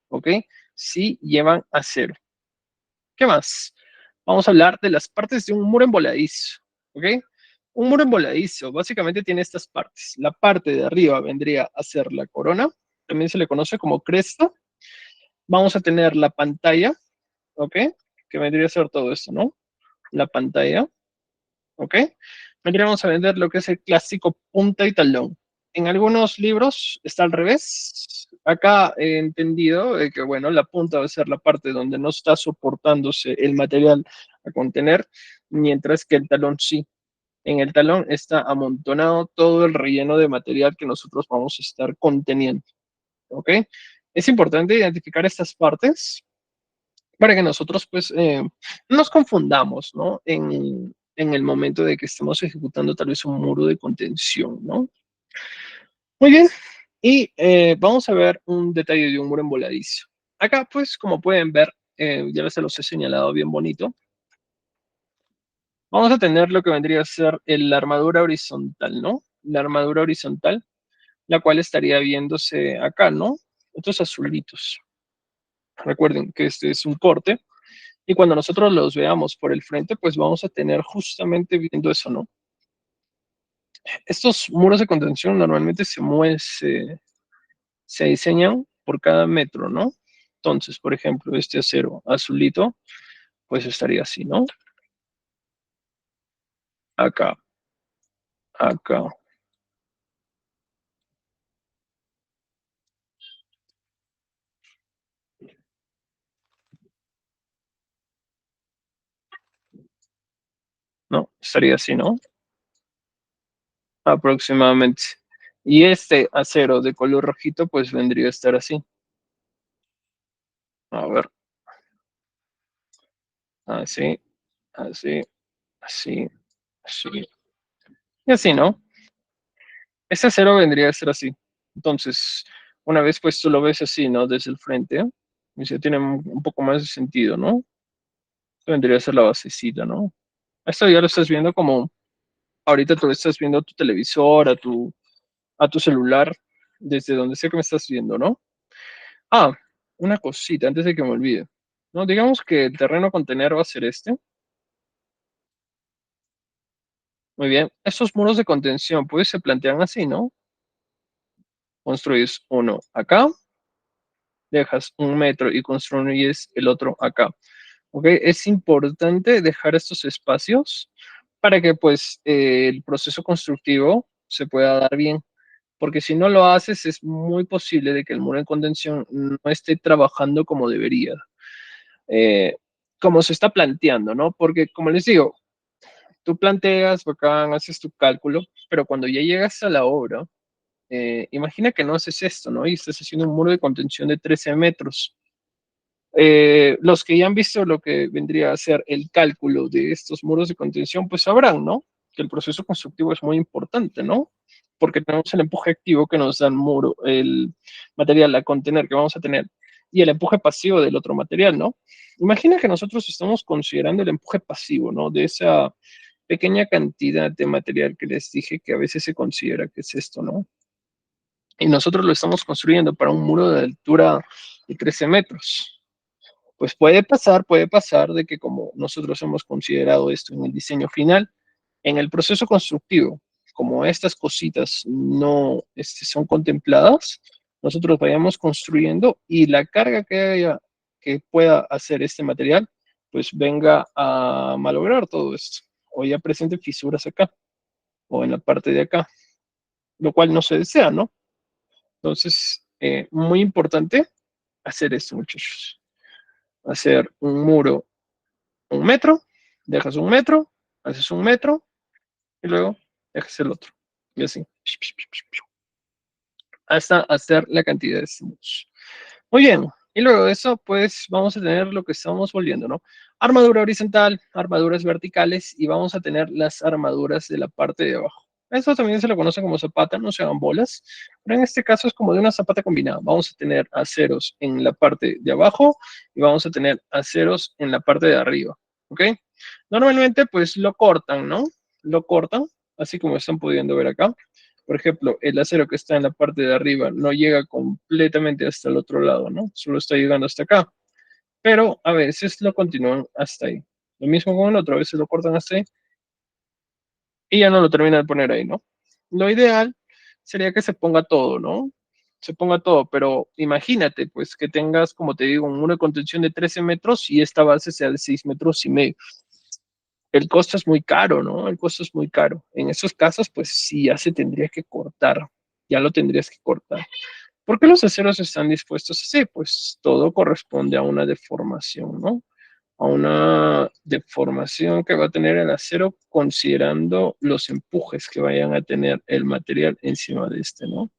¿ok? Sí llevan acero. ¿Qué más? Vamos a hablar de las partes de un muro emboladizo, ¿ok? Un muro emboladizo básicamente tiene estas partes. La parte de arriba vendría a ser la corona, también se le conoce como cresta. Vamos a tener la pantalla, ¿ok? Que vendría a ser todo esto, ¿no? La pantalla, ¿ok? Vendríamos a vender lo que es el clásico punta y talón. En algunos libros está al revés. Acá he entendido que, bueno, la punta va a ser la parte donde no está soportándose el material a contener, mientras que el talón sí. En el talón está amontonado todo el relleno de material que nosotros vamos a estar conteniendo, ¿ok? Es importante identificar estas partes para que nosotros, pues, no nos confundamos, ¿no? En el momento de que estemos ejecutando tal vez un muro de contención, ¿no? Muy bien, y vamos a ver un detalle de un muro emboladizo. Acá, pues, como pueden ver, ya se los he señalado bien bonito. Vamos a tener lo que vendría a ser la armadura horizontal, ¿no? La armadura horizontal, la cual estaría viéndose acá, ¿no? Estos azulitos. Recuerden que este es un corte. Y cuando nosotros los veamos por el frente, pues vamos a tener justamente viendo eso, ¿no? Estos muros de contención normalmente se diseñan por cada metro, ¿no? Entonces, por ejemplo, este acero azulito, pues estaría así, ¿no? Acá, acá, ¿no? Estaría así, ¿no? Aproximadamente. Y este acero de color rojito, pues vendría a estar así. A ver, así, así, así, así. Y así, ¿no? Este acero vendría a ser así. Entonces, una vez pues tú lo ves así, ¿no? Desde el frente, y se tiene un poco más de sentido, ¿no? Esto vendría a ser la basecita, ¿no? Esto ya lo estás viendo como, ahorita tú estás viendo tu televisor, a tu celular, desde donde sea que me estás viendo, ¿no? Ah, una cosita, antes de que me olvide. No, digamos que el terreno a contener va a ser este. Muy bien. Estos muros de contención, pues se plantean así, ¿no? Construyes uno acá, dejas 1 metro y construyes el otro acá. ¿Ok? Es importante dejar estos espacios para que pues el proceso constructivo se pueda dar bien, porque si no lo haces es muy posible de que el muro de contención no esté trabajando como debería, eh, como se está planteando, ¿no? Porque como les digo, tú planteas, bacán, haces tu cálculo, pero cuando ya llegas a la obra, imagina que no haces esto, ¿no? Y estás haciendo un muro de contención de 13 metros. Los que ya han visto lo que vendría a ser el cálculo de estos muros de contención, pues sabrán, ¿no? Que el proceso constructivo es muy importante, ¿no? Porque tenemos el empuje activo que nos da el muro, el material a contener que vamos a tener, y el empuje pasivo del otro material, ¿no? Imagina que nosotros estamos considerando el empuje pasivo, ¿no? De esa pequeña cantidad de material que les dije que a veces se considera que es esto, ¿no? Y nosotros lo estamos construyendo para un muro de altura de 13 metros. Pues puede pasar de que como nosotros hemos considerado esto en el diseño final, en el proceso constructivo, como estas cositas no son contempladas, nosotros vayamos construyendo y la carga que pueda hacer este material, pues venga a malograr todo esto, o ya presente fisuras acá, o en la parte de acá, lo cual no se desea, ¿no? Entonces, muy importante hacer esto, muchachos. Hacer un muro 1 metro, dejas 1 metro, haces 1 metro y luego dejas el otro. Y así. Hasta hacer la cantidad de estímulos. Muy bien. Y luego de eso, pues vamos a tener lo que estamos volviendo, ¿no? Armadura horizontal, armaduras verticales y vamos a tener las armaduras de la parte de abajo. Esto también se lo conoce como zapata, no se hagan bolas, pero en este caso es como de una zapata combinada. Vamos a tener aceros en la parte de abajo y vamos a tener aceros en la parte de arriba, ¿ok? Normalmente pues lo cortan, ¿no? Lo cortan, así como están pudiendo ver acá. Por ejemplo, el acero que está en la parte de arriba no llega completamente hasta el otro lado, ¿no? Solo está llegando hasta acá. Pero a veces lo continúan hasta ahí. Lo mismo con el otro, a veces lo cortan hasta ahí y ya no lo terminan de poner ahí, ¿no? Lo ideal sería que se ponga todo, ¿no? Se ponga todo, pero imagínate, pues, que tengas, como te digo, una contención de 13 metros y esta base sea de 6 metros y medio. El costo es muy caro, ¿no? El costo es muy caro. En esos casos, pues sí, ya se tendría que cortar, ya lo tendrías que cortar. ¿Por qué los aceros están dispuestos así? Pues todo corresponde a una deformación, ¿no? A una deformación que va a tener el acero considerando los empujes que vayan a tener el material encima de este, ¿no?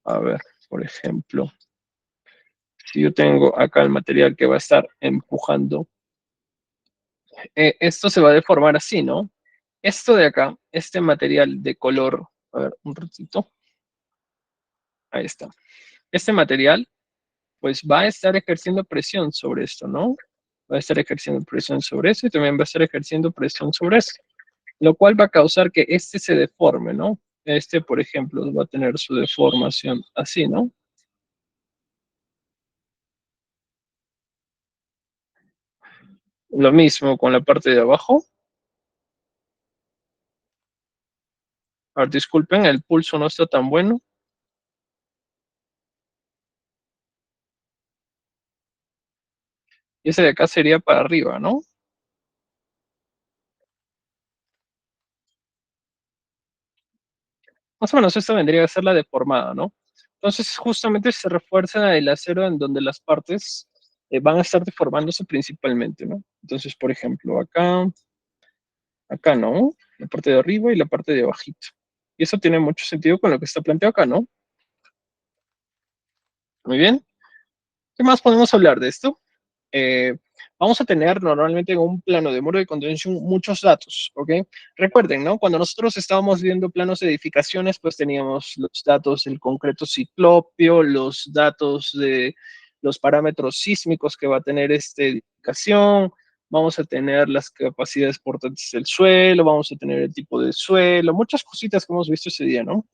A ver, por ejemplo, si yo tengo acá el material que va a estar empujando, esto se va a deformar así, ¿no? Esto de acá, este material de color, a ver, un ratito, ahí está. Este material, pues va a estar ejerciendo presión sobre esto, ¿no? Va a estar ejerciendo presión sobre eso y también va a estar ejerciendo presión sobre eso, lo cual va a causar que este se deforme, ¿no? Este, por ejemplo, va a tener su deformación así, ¿no? Lo mismo con la parte de abajo. A ver, disculpen, el pulso no está tan bueno. Y ese de acá sería para arriba, ¿no? Más o menos esto vendría a ser la deformada, ¿no? Entonces, justamente se refuerza el acero en donde las partes van a estar deformándose principalmente, ¿no? Entonces, por ejemplo, acá, ¿no? La parte de arriba y la parte de abajito. Y eso tiene mucho sentido con lo que está planteado acá, ¿no? Muy bien. ¿Qué más podemos hablar de esto? Eh, vamos a tener normalmente en un plano de muro de contención muchos datos, ¿ok? Recuerden, ¿no? Cuando nosotros estábamos viendo planos de edificaciones, pues teníamos los datos del concreto ciclópeo, los datos de los parámetros sísmicos que va a tener esta edificación, vamos a tener las capacidades portantes del suelo, vamos a tener el tipo de suelo, muchas cositas que hemos visto ese día, ¿no?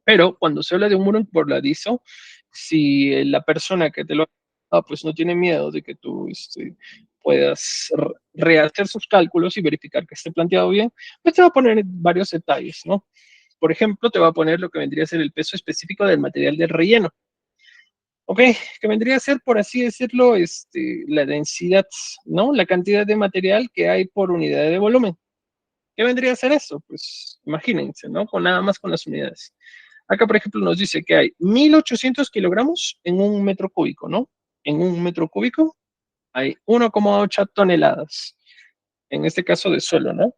Pero cuando se habla de un muro voladizo, si la persona que te lo pues no tiene miedo de que tú puedas rehacer sus cálculos y verificar que esté planteado bien, pues te va a poner varios detalles, ¿no? Por ejemplo, te va a poner lo que vendría a ser el peso específico del material del relleno. Ok, que vendría a ser, por así decirlo, la densidad, ¿no? La cantidad de material que hay por unidad de volumen. ¿Qué vendría a ser eso? Pues imagínense, ¿no? Con nada más con las unidades. Acá, por ejemplo, nos dice que hay 1800 kilogramos en un metro cúbico, ¿no? En un metro cúbico hay 1,8 toneladas, en este caso de suelo, ¿no?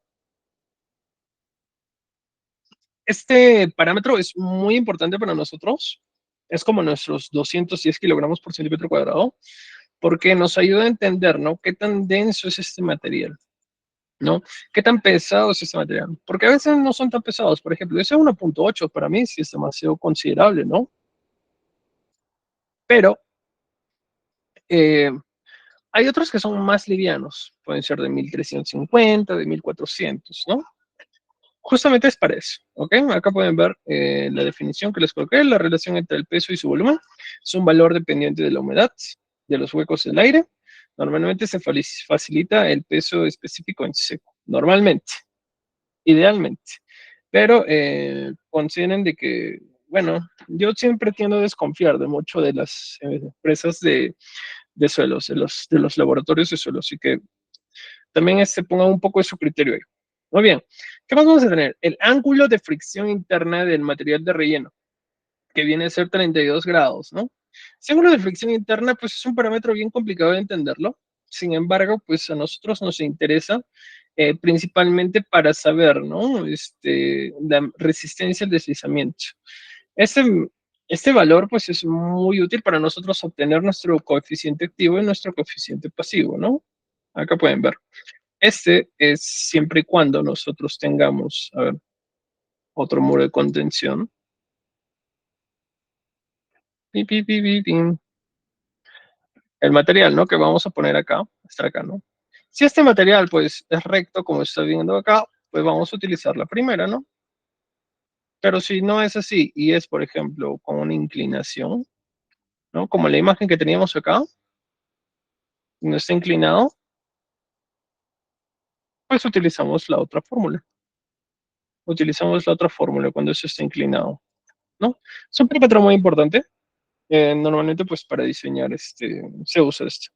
Este parámetro es muy importante para nosotros. Es como nuestros 210 kilogramos por centímetro cuadrado, porque nos ayuda a entender, ¿no? Qué tan denso es este material, ¿no? ¿Qué tan pesado es este material? Porque a veces no son tan pesados. Por ejemplo, ese 1,8 para mí sí es demasiado considerable, ¿no? Pero eh, hay otros que son más livianos. Pueden ser de 1350, de 1400, ¿no? Justamente es para eso, ¿ok? Acá pueden ver la definición que les coloqué, la relación entre el peso y su volumen. Es un valor dependiente de la humedad, de los huecos del aire. Normalmente se facilita el peso específico en seco, normalmente, idealmente. Pero consideren de que, bueno, yo siempre tiendo a desconfiar de mucho de las empresas de suelos, de los laboratorios de suelos, así que también ponga un poco de su criterio ahí. Muy bien, ¿qué más vamos a tener? El ángulo de fricción interna del material de relleno, que viene a ser 32 grados, ¿no? Ese ángulo de fricción interna, pues es un parámetro bien complicado de entenderlo. Sin embargo, pues a nosotros nos interesa principalmente para saber, ¿no? La resistencia al deslizamiento. Este, este valor, pues es muy útil para nosotros obtener nuestro coeficiente activo y nuestro coeficiente pasivo, ¿no? Acá pueden ver. Este es siempre y cuando nosotros tengamos, a ver, otro muro de contención. Pi, pi, pi, pi, pin. El material, ¿no? Que vamos a poner acá, está acá, ¿no? Si este material, pues, es recto, como está viendo acá, pues vamos a utilizar la primera, ¿no? Pero si no es así y es, por ejemplo, con una inclinación, ¿no? Como la imagen que teníamos acá, no está inclinado, pues utilizamos la otra fórmula. Utilizamos la otra fórmula cuando eso está inclinado, ¿no? Es un parámetro muy importante. Normalmente, pues para diseñar se usa esto.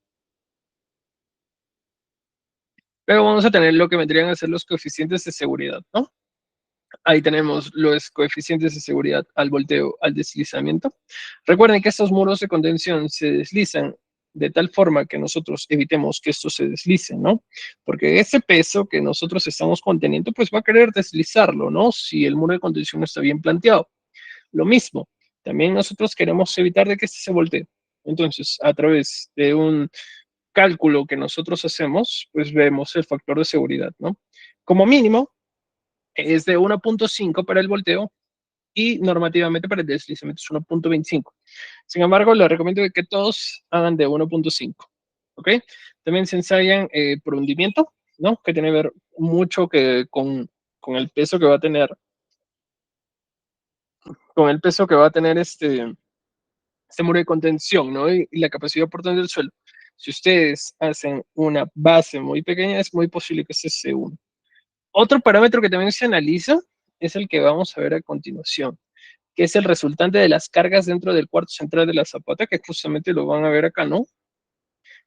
Pero vamos a tener lo que vendrían a ser los coeficientes de seguridad, ¿no? Ahí tenemos los coeficientes de seguridad al volteo, al deslizamiento. Recuerden que estos muros de contención se deslizan de tal forma que nosotros evitemos que esto se deslice, ¿no? Porque ese peso que nosotros estamos conteniendo, pues va a querer deslizarlo, ¿no? Si el muro de contención no está bien planteado. Lo mismo, también nosotros queremos evitar de que este se voltee. Entonces, a través de un cálculo que nosotros hacemos, pues vemos el factor de seguridad, ¿no? Como mínimo, es de 1,5 para el volteo y normativamente para el deslizamiento es 1,25. Sin embargo, les recomiendo que todos hagan de 1,5, ¿ok? También se ensayan por hundimiento, ¿no? Que tiene que ver mucho con el peso que va a tener, con el peso que va a tener este muro de contención, ¿no? Y la capacidad portante del suelo. Si ustedes hacen una base muy pequeña, es muy posible que este se una. Otro parámetro que también se analiza es el que vamos a ver a continuación, que es el resultante de las cargas dentro del cuarto central de la zapata, que justamente lo van a ver acá, ¿no?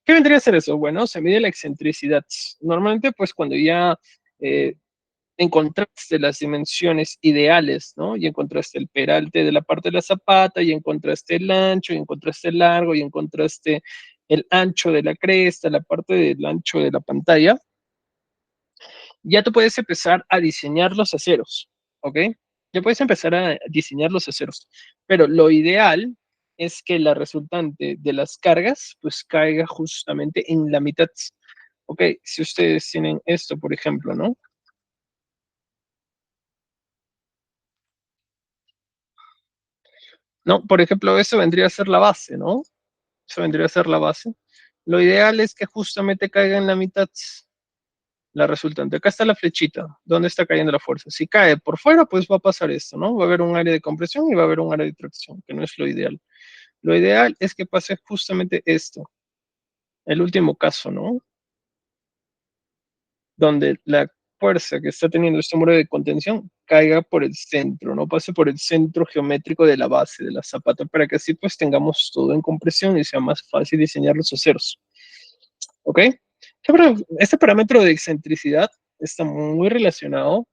¿Qué vendría a ser eso? Bueno, se mide la excentricidad. Normalmente, pues cuando ya eh, encontraste las dimensiones ideales, ¿no? Y encontraste el peralte de la parte de la zapata, y encontraste el ancho, y encontraste el largo, y encontraste el ancho de la cresta, la parte del ancho de la pantalla, ya tú puedes empezar a diseñar los aceros, ¿ok? Ya puedes empezar a diseñar los aceros, pero lo ideal es que la resultante de las cargas pues caiga justamente en la mitad, ¿ok? Si ustedes tienen esto, por ejemplo, ¿no? No, por ejemplo, eso vendría a ser la base, ¿no? Eso vendría a ser la base. Lo ideal es que justamente caiga en la mitad la resultante. Acá está la flechita, ¿dónde está cayendo la fuerza? Si cae por fuera, pues va a pasar esto, ¿no? Va a haber un área de compresión y va a haber un área de tracción, que no es lo ideal. Lo ideal es que pase justamente esto, el último caso, ¿no? donde la fuerza que está teniendo este muro de contención caiga por el centro, no pase por el centro geométrico de la base de la zapata, para que así pues tengamos todo en compresión y sea más fácil diseñar los aceros. ¿Ok? Este parámetro de excentricidad está muy relacionado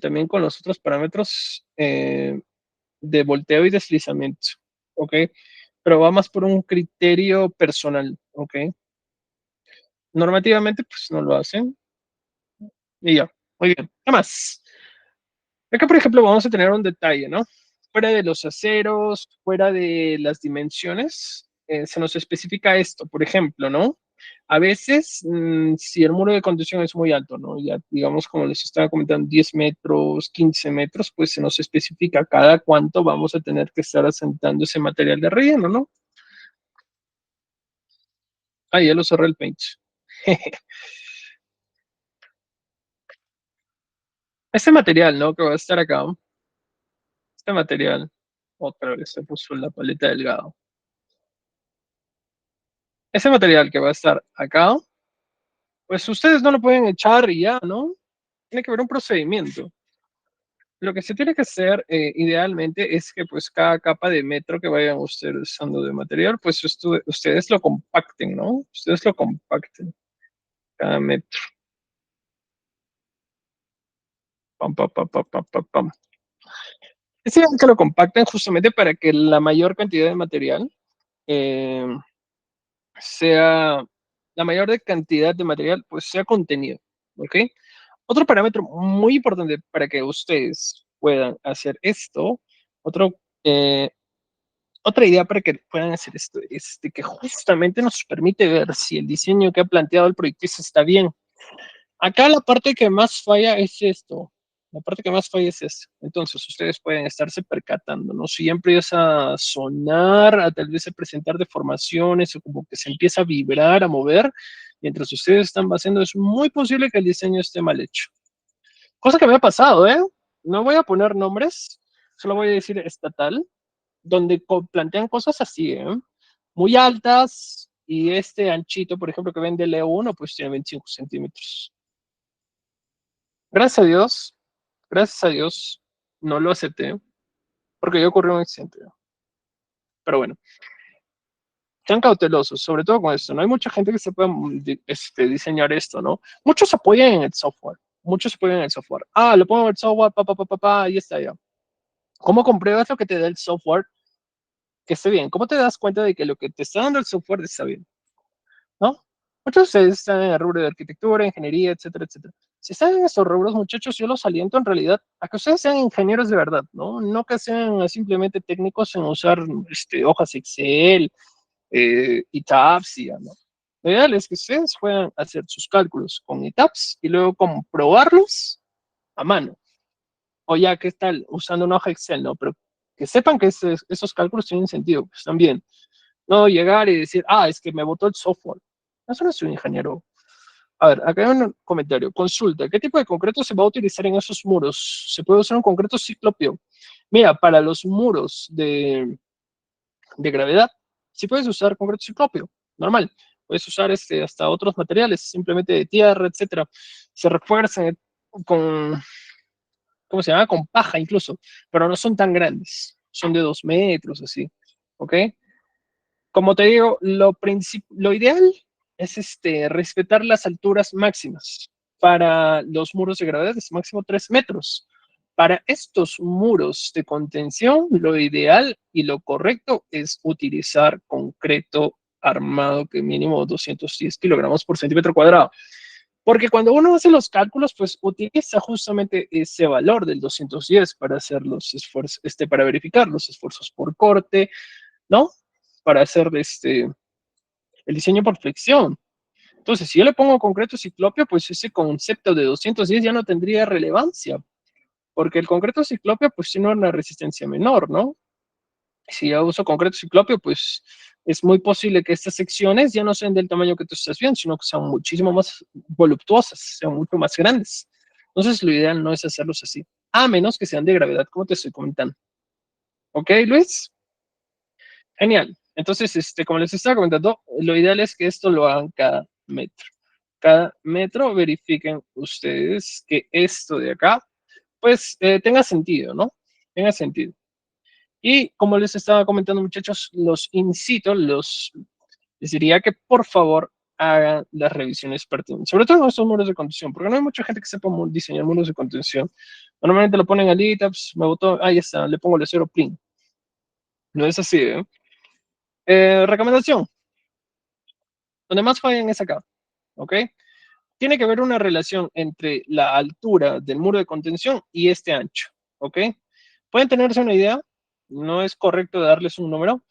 también con los otros parámetros de volteo y deslizamiento. ¿Ok? Pero va más por un criterio personal. ¿Ok? Normativamente pues no lo hacen. Y ya, muy bien. ¿Qué más? Acá, por ejemplo, vamos a tener un detalle, ¿no? Fuera de los aceros, fuera de las dimensiones, se nos especifica esto, por ejemplo, ¿no? A veces, si el muro de contención es muy alto, ¿no? Ya, digamos, como les estaba comentando, 10 metros, 15 metros, pues se nos especifica cada cuánto vamos a tener que estar asentando ese material de relleno, ¿no? Ah, ya lo cerré el paint. Este material, ¿no? Que va a estar acá, este material, otra vez se puso la paleta delgado. Ese material que va a estar acá, pues ustedes no lo pueden echar y ya, ¿no? Tiene que haber un procedimiento. Lo que se tiene que hacer idealmente es que pues cada capa de metro que vayan ustedes usando de material, pues ustedes lo compacten, ¿no? Ustedes lo compacten cada metro. Pam, pam, pam, pam, pam, pam, pam. Es ideal que lo compacten justamente para que la mayor cantidad de material eh, sea, la mayor cantidad de material pues sea contenido, ¿ok? Otro parámetro muy importante para que ustedes puedan hacer esto, otro, eh, otra idea para que puedan hacer esto, es de que justamente nos permite ver si el diseño que ha planteado el proyectista está bien. Acá la parte que más falla es esto. La parte que más falla es esto. Entonces, ustedes pueden estarse percatando, ¿no? Si ya empieza a sonar, a tal vez a presentar deformaciones o como que se empieza a vibrar, a mover, mientras ustedes están haciendo, es muy posible que el diseño esté mal hecho. Cosa que me ha pasado, ¿eh? No voy a poner nombres, solo voy a decir estatal, donde plantean cosas así, ¿eh? Muy altas y este anchito, por ejemplo, que vende el E1, pues tiene 25 centímetros. Gracias a Dios, no lo acepté, porque ya ocurrió un accidente. Pero bueno, sean cautelosos, sobre todo con esto. No hay mucha gente que se pueda diseñar esto, ¿no? Muchos apoyan en el software. Muchos apoyan en el software. Ah, lo pongo en el software, ahí está ya. ¿Cómo compruebas lo que te da el software que esté bien? ¿Cómo te das cuenta de que lo que te está dando el software está bien? ¿No? Muchos de ustedes están en el rubro de arquitectura, ingeniería, etcétera, etcétera. Si están en estos rubros, muchachos, yo los aliento en realidad a que ustedes sean ingenieros de verdad, ¿no? No que sean simplemente técnicos en usar hojas Excel y tabs y ya, ¿no? Lo ideal es que ustedes puedan hacer sus cálculos con ETABS y luego comprobarlos a mano. O ya, ¿qué tal? Usando una hoja Excel, ¿no? Pero que sepan que esos cálculos tienen sentido, pues también. No llegar y decir, ah, es que me botó el software. Eso no es un ingeniero. A ver, acá hay un comentario. Consulta, ¿qué tipo de concreto se va a utilizar en esos muros? ¿Se puede usar un concreto ciclopio? Mira, para los muros de gravedad, sí puedes usar concreto ciclopio, normal. Puedes usar hasta otros materiales, simplemente de tierra, etcétera. Se refuerzan con, ¿cómo se llama? Con paja incluso, pero no son tan grandes. Son de 2 metros, así. ¿Ok? Como te digo, lo ideal es respetar las alturas máximas. Para los muros de gravedad es máximo 3 metros. Para estos muros de contención, lo ideal y lo correcto es utilizar concreto armado que mínimo 210 kilogramos por centímetro cuadrado. Porque cuando uno hace los cálculos, pues utiliza justamente ese valor del 210 para hacer los esfuerzos, para verificar los esfuerzos por corte, ¿no? Para hacer el diseño por flexión. Entonces, si yo le pongo concreto ciclopio, pues ese concepto de 210 ya no tendría relevancia, porque el concreto ciclopio pues tiene una resistencia menor, ¿no? Si yo uso concreto ciclopio, pues es muy posible que estas secciones ya no sean del tamaño que tú estás viendo, sino que sean muchísimo más voluptuosas, sean mucho más grandes. Entonces, lo ideal no es hacerlos así, a menos que sean de gravedad, como te estoy comentando. ¿Ok, Luis? Genial. Entonces, como les estaba comentando, lo ideal es que esto lo hagan cada metro. cada metro, verifiquen ustedes que esto de acá, pues tenga sentido, ¿no? Tenga sentido. Y como les estaba comentando, muchachos, los incito, les diría que por favor hagan las revisiones pertinentes, sobre todo en estos muros de contención, porque no hay mucha gente que sepa diseñar muros de contención. Normalmente lo ponen al pues, me botó, ahí está, le pongo el cero plin. No es así, ¿eh? Recomendación, donde más fallan es acá, ¿ok? Tiene que haber una relación entre la altura del muro de contención y este ancho, ¿ok? Pueden tenerse una idea, no es correcto darles un número,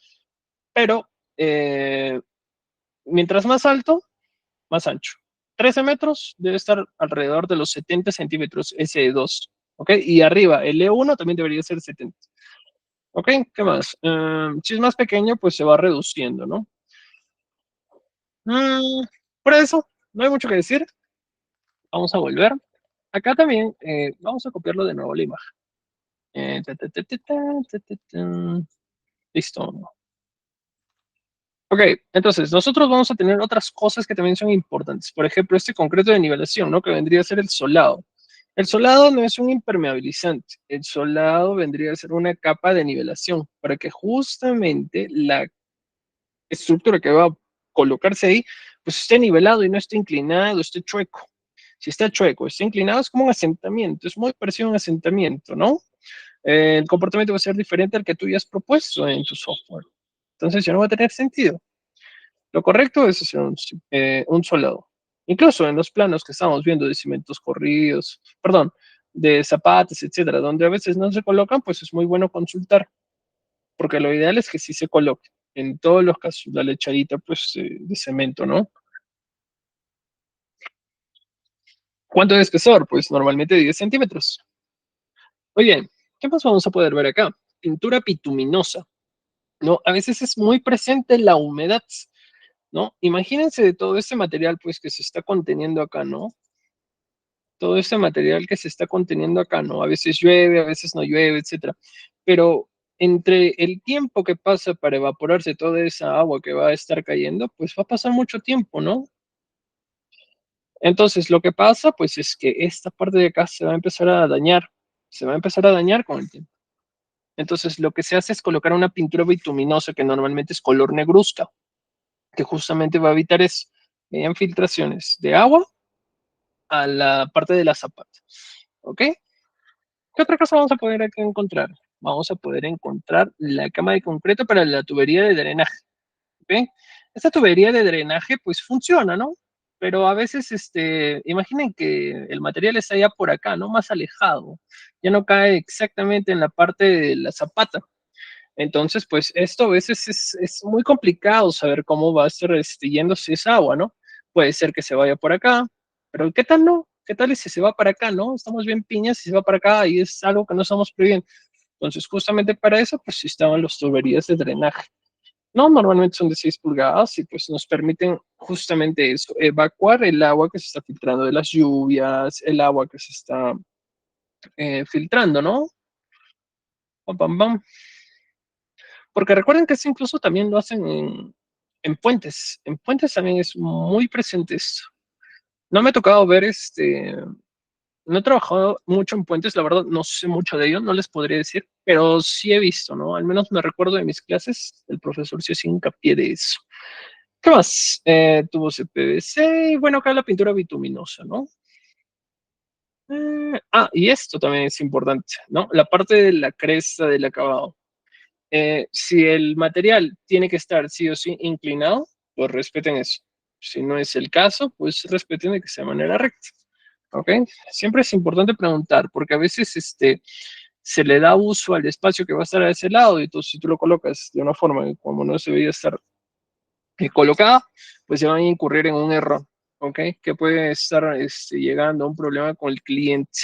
pero mientras más alto, más ancho. 13 metros debe estar alrededor de los 70 centímetros SE2, ¿ok? Y arriba, el E1 también debería ser 70. ¿Ok? ¿Qué más? Si es más pequeño, pues se va reduciendo, ¿no? Por eso, no hay mucho que decir. Vamos a volver. Acá también, vamos a copiarlo de nuevo la imagen. Ta, ta, ta, ta, ta, ta, ta. Listo. Ok, entonces nosotros vamos a tener otras cosas que también son importantes. Por ejemplo, este concreto de nivelación, ¿no? Que vendría a ser el solado. El solado no es un impermeabilizante. El solado vendría a ser una capa de nivelación para que justamente la estructura que va a colocarse ahí, pues esté nivelado y no esté inclinado, esté chueco. Si está chueco, está inclinado, es como un asentamiento, es muy parecido a un asentamiento, ¿no? El comportamiento va a ser diferente al que tú ya has propuesto en tu software. Entonces ya no va a tener sentido. Lo correcto es hacer un solado. Incluso en los planos que estamos viendo de cimentos corridos, perdón, de zapatos, etcétera, donde a veces no se colocan, pues es muy bueno consultar, porque lo ideal es que sí se coloque. En todos los casos, la lechadita, pues, de cemento, ¿no? ¿Cuánto de espesor? Pues normalmente 10 centímetros. Oye, ¿qué más vamos a poder ver acá? Pintura bituminosa, ¿no? A veces es muy presente la humedad, ¿no? Imagínense de todo este material, pues, que se está conteniendo acá, ¿no? Todo este material que se está conteniendo acá, ¿no? A veces llueve, a veces no llueve, etcétera. Pero entre el tiempo que pasa para evaporarse toda esa agua que va a estar cayendo, pues va a pasar mucho tiempo, ¿no? Entonces, lo que pasa, pues, es que esta parte de acá se va a empezar a dañar, se va a empezar a dañar con el tiempo. Entonces, lo que se hace es colocar una pintura bituminosa que normalmente es color negruzca, que justamente va a evitar es mediante filtraciones de agua a la parte de la zapata. ¿Ok? ¿Qué otra cosa vamos a poder aquí encontrar? Vamos a poder encontrar la cama de concreto para la tubería de drenaje. ¿Ok? Esta tubería de drenaje pues funciona, ¿no? Pero a veces, imaginen que el material está ya por acá, ¿no? Más alejado. Ya no cae exactamente en la parte de la zapata. Entonces, pues esto a veces es muy complicado saber cómo va a estar yéndose esa agua, ¿no? Puede ser que se vaya por acá, pero ¿qué tal no? ¿Qué tal si se va para acá, no? Estamos bien piñas y se va para acá y es algo que no estamos previendo. Entonces, justamente para eso, pues sí estaban las tuberías de drenaje. No, normalmente son de 6 pulgadas y pues nos permiten justamente eso, evacuar el agua que se está filtrando de las lluvias, el agua que se está filtrando, ¿no? Pam, pam, pam. Porque recuerden que eso incluso también lo hacen en puentes. En puentes también es muy presente esto. No me ha tocado ver no he trabajado mucho en puentes, la verdad no sé mucho de ello, no les podría decir, pero sí he visto, ¿no? Al menos me recuerdo de mis clases, el profesor sí hacía hincapié de eso. ¿Qué más? Tubos de PVC y bueno, acá la pintura bituminosa, ¿no? Y esto también es importante, ¿no? La parte de la cresta del acabado. Si el material tiene que estar sí o sí inclinado, pues respeten eso. Si no es el caso, pues respeten de que sea de manera recta. ¿Ok? Siempre es importante preguntar, porque a veces se le da uso al espacio que va a estar a ese lado, y entonces si tú lo colocas de una forma como no se debería estar colocada, pues se van a incurrir en un error. ¿Ok? Que puede estar llegando a un problema con el cliente.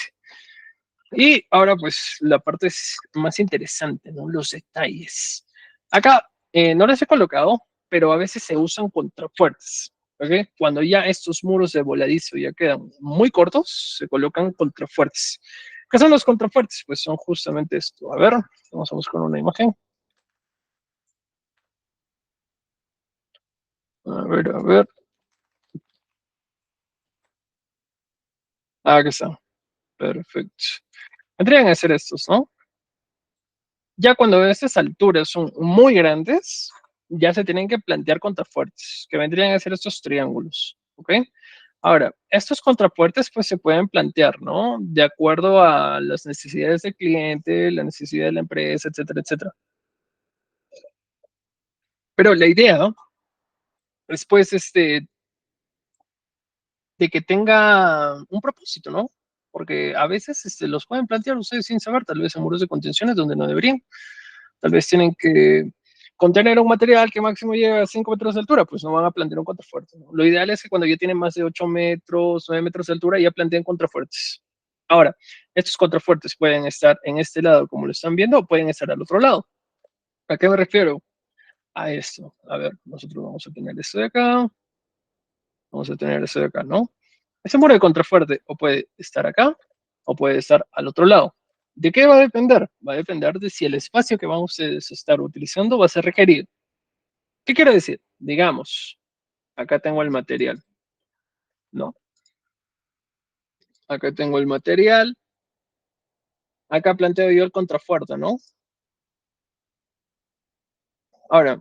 Y ahora pues la parte es más interesante, ¿no? Los detalles. Acá no les he colocado, pero a veces se usan contrafuertes. ¿Ok? Cuando ya estos muros de voladizo ya quedan muy cortos, se colocan contrafuertes. ¿Qué son los contrafuertes? Pues son justamente esto. A ver, vamos a buscar una imagen. A ver, a ver. Aquí está. Perfecto. Vendrían a ser estos, ¿no? Ya cuando estas alturas son muy grandes, ya se tienen que plantear contrafuertes, que vendrían a ser estos triángulos, ¿ok? Ahora, estos contrafuertes pues se pueden plantear, ¿no? De acuerdo a las necesidades del cliente, la necesidad de la empresa, etcétera, etcétera. Pero la idea es pues de que tenga un propósito, ¿no? Porque a veces los pueden plantear ustedes sin saber, tal vez en muros de contenciones donde no deberían. Tal vez tienen que contener un material que máximo llega a 5 metros de altura, pues no van a plantear un contrafuerte, ¿no? Lo ideal es que cuando ya tienen más de 8 metros, 9 metros de altura, ya planteen contrafuertes. Ahora, estos contrafuertes pueden estar en este lado, como lo están viendo, o pueden estar al otro lado. ¿A qué me refiero? A esto. A ver, nosotros vamos a tener esto de acá, vamos a tener esto de acá, ¿no? Ese muro de contrafuerte o puede estar acá o puede estar al otro lado. ¿De qué va a depender? Va a depender de si el espacio que van ustedes a estar utilizando va a ser requerido. ¿Qué quiere decir? Digamos, acá tengo el material, ¿no? Acá tengo el material, acá planteo yo el contrafuerte, ¿no? Ahora,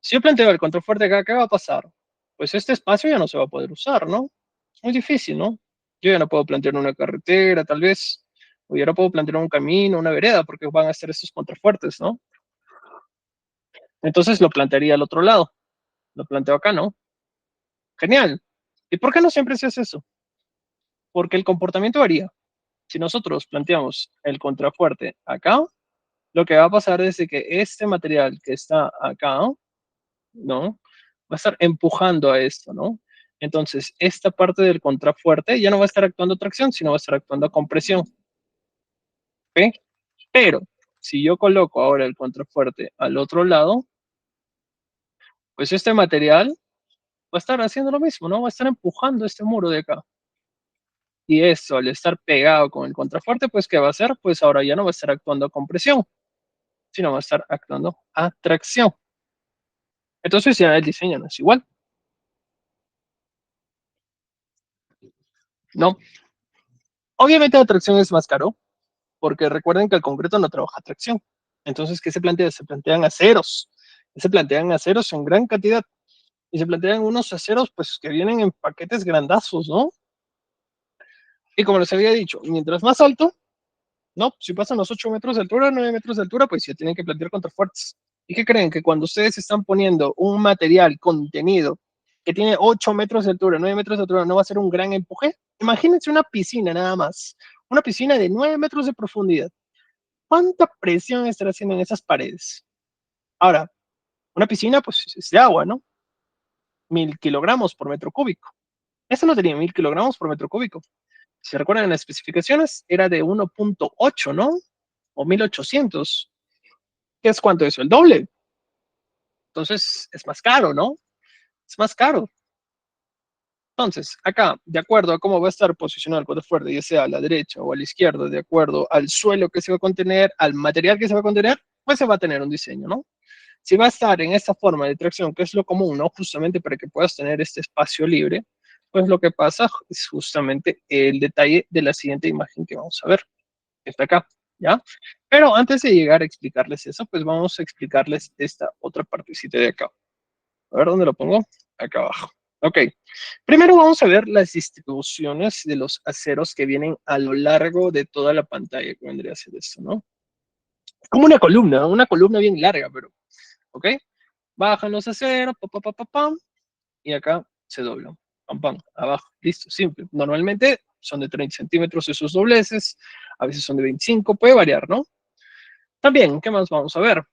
si yo planteo el contrafuerte acá, ¿qué va a pasar? Pues este espacio ya no se va a poder usar, ¿no? Es muy difícil, ¿no? Yo ya no puedo plantear una carretera, tal vez, o ya no puedo plantear un camino, una vereda, porque van a estar estos contrafuertes, ¿no? Entonces lo plantearía al otro lado. Lo planteo acá, ¿no? Genial. ¿Y por qué no siempre se hace eso? Porque el comportamiento varía. Si nosotros planteamos el contrafuerte acá, lo que va a pasar es de que este material que está acá, ¿no? Va a estar empujando a esto, ¿no? Entonces, esta parte del contrafuerte ya no va a estar actuando a tracción, sino va a estar actuando a compresión, ¿ok? Pero, si yo coloco ahora el contrafuerte al otro lado, pues este material va a estar haciendo lo mismo, ¿no? Va a estar empujando este muro de acá. Y eso, al estar pegado con el contrafuerte, pues, ¿qué va a hacer? Pues ahora ya no va a estar actuando a compresión, sino va a estar actuando a tracción. Entonces ya el diseño no es igual, ¿no? Obviamente la tracción es más caro, porque recuerden que el concreto no trabaja a tracción. Entonces, ¿qué se plantea? Se plantean aceros. Se plantean aceros en gran cantidad. Y se plantean unos aceros, pues, que vienen en paquetes grandazos, ¿no? Y como les había dicho, mientras más alto, ¿no? Si pasan los 8 metros de altura, 9 metros de altura, pues ya tienen que plantear contrafuertes. ¿Y qué creen? Que cuando ustedes están poniendo un material contenido que tiene 8 metros de altura, 9 metros de altura, ¿no va a ser un gran empuje? Imagínense una piscina nada más. Una piscina de 9 metros de profundidad. ¿Cuánta presión estará haciendo en esas paredes? Ahora, una piscina, pues es de agua, ¿no? 1000 kilogramos por metro cúbico. Esta no tenía 1000 kilogramos por metro cúbico. Si se recuerdan en las especificaciones, era de 1.8, ¿no? O 1800. ¿Qué es cuánto eso? El doble. Entonces, es más caro, ¿no? Es más caro. Entonces, acá, de acuerdo a cómo va a estar posicionado el contrafuerte, ya sea a la derecha o a la izquierda, de acuerdo al suelo que se va a contener, al material que se va a contener, pues se va a tener un diseño, ¿no? Si va a estar en esta forma de tracción, que es lo común, ¿no? Justamente para que puedas tener este espacio libre, pues lo que pasa es justamente el detalle de la siguiente imagen que vamos a ver, que está acá, ¿ya? Pero antes de llegar a explicarles eso, pues vamos a explicarles esta otra partecita de acá. A ver dónde lo pongo. Acá abajo. Ok. Primero vamos a ver las distribuciones de los aceros que vienen a lo largo de toda la pantalla, que vendría a ser esto, ¿no? Como una columna bien larga, pero, ¿ok? Bajan los aceros, pa, pa, pa, pa, pam, y acá se doblan. Pam, pam, abajo. Listo, simple. Normalmente son de 30 centímetros esos dobleces, a veces son de 25, puede variar, ¿no? También, ¿qué más vamos a ver?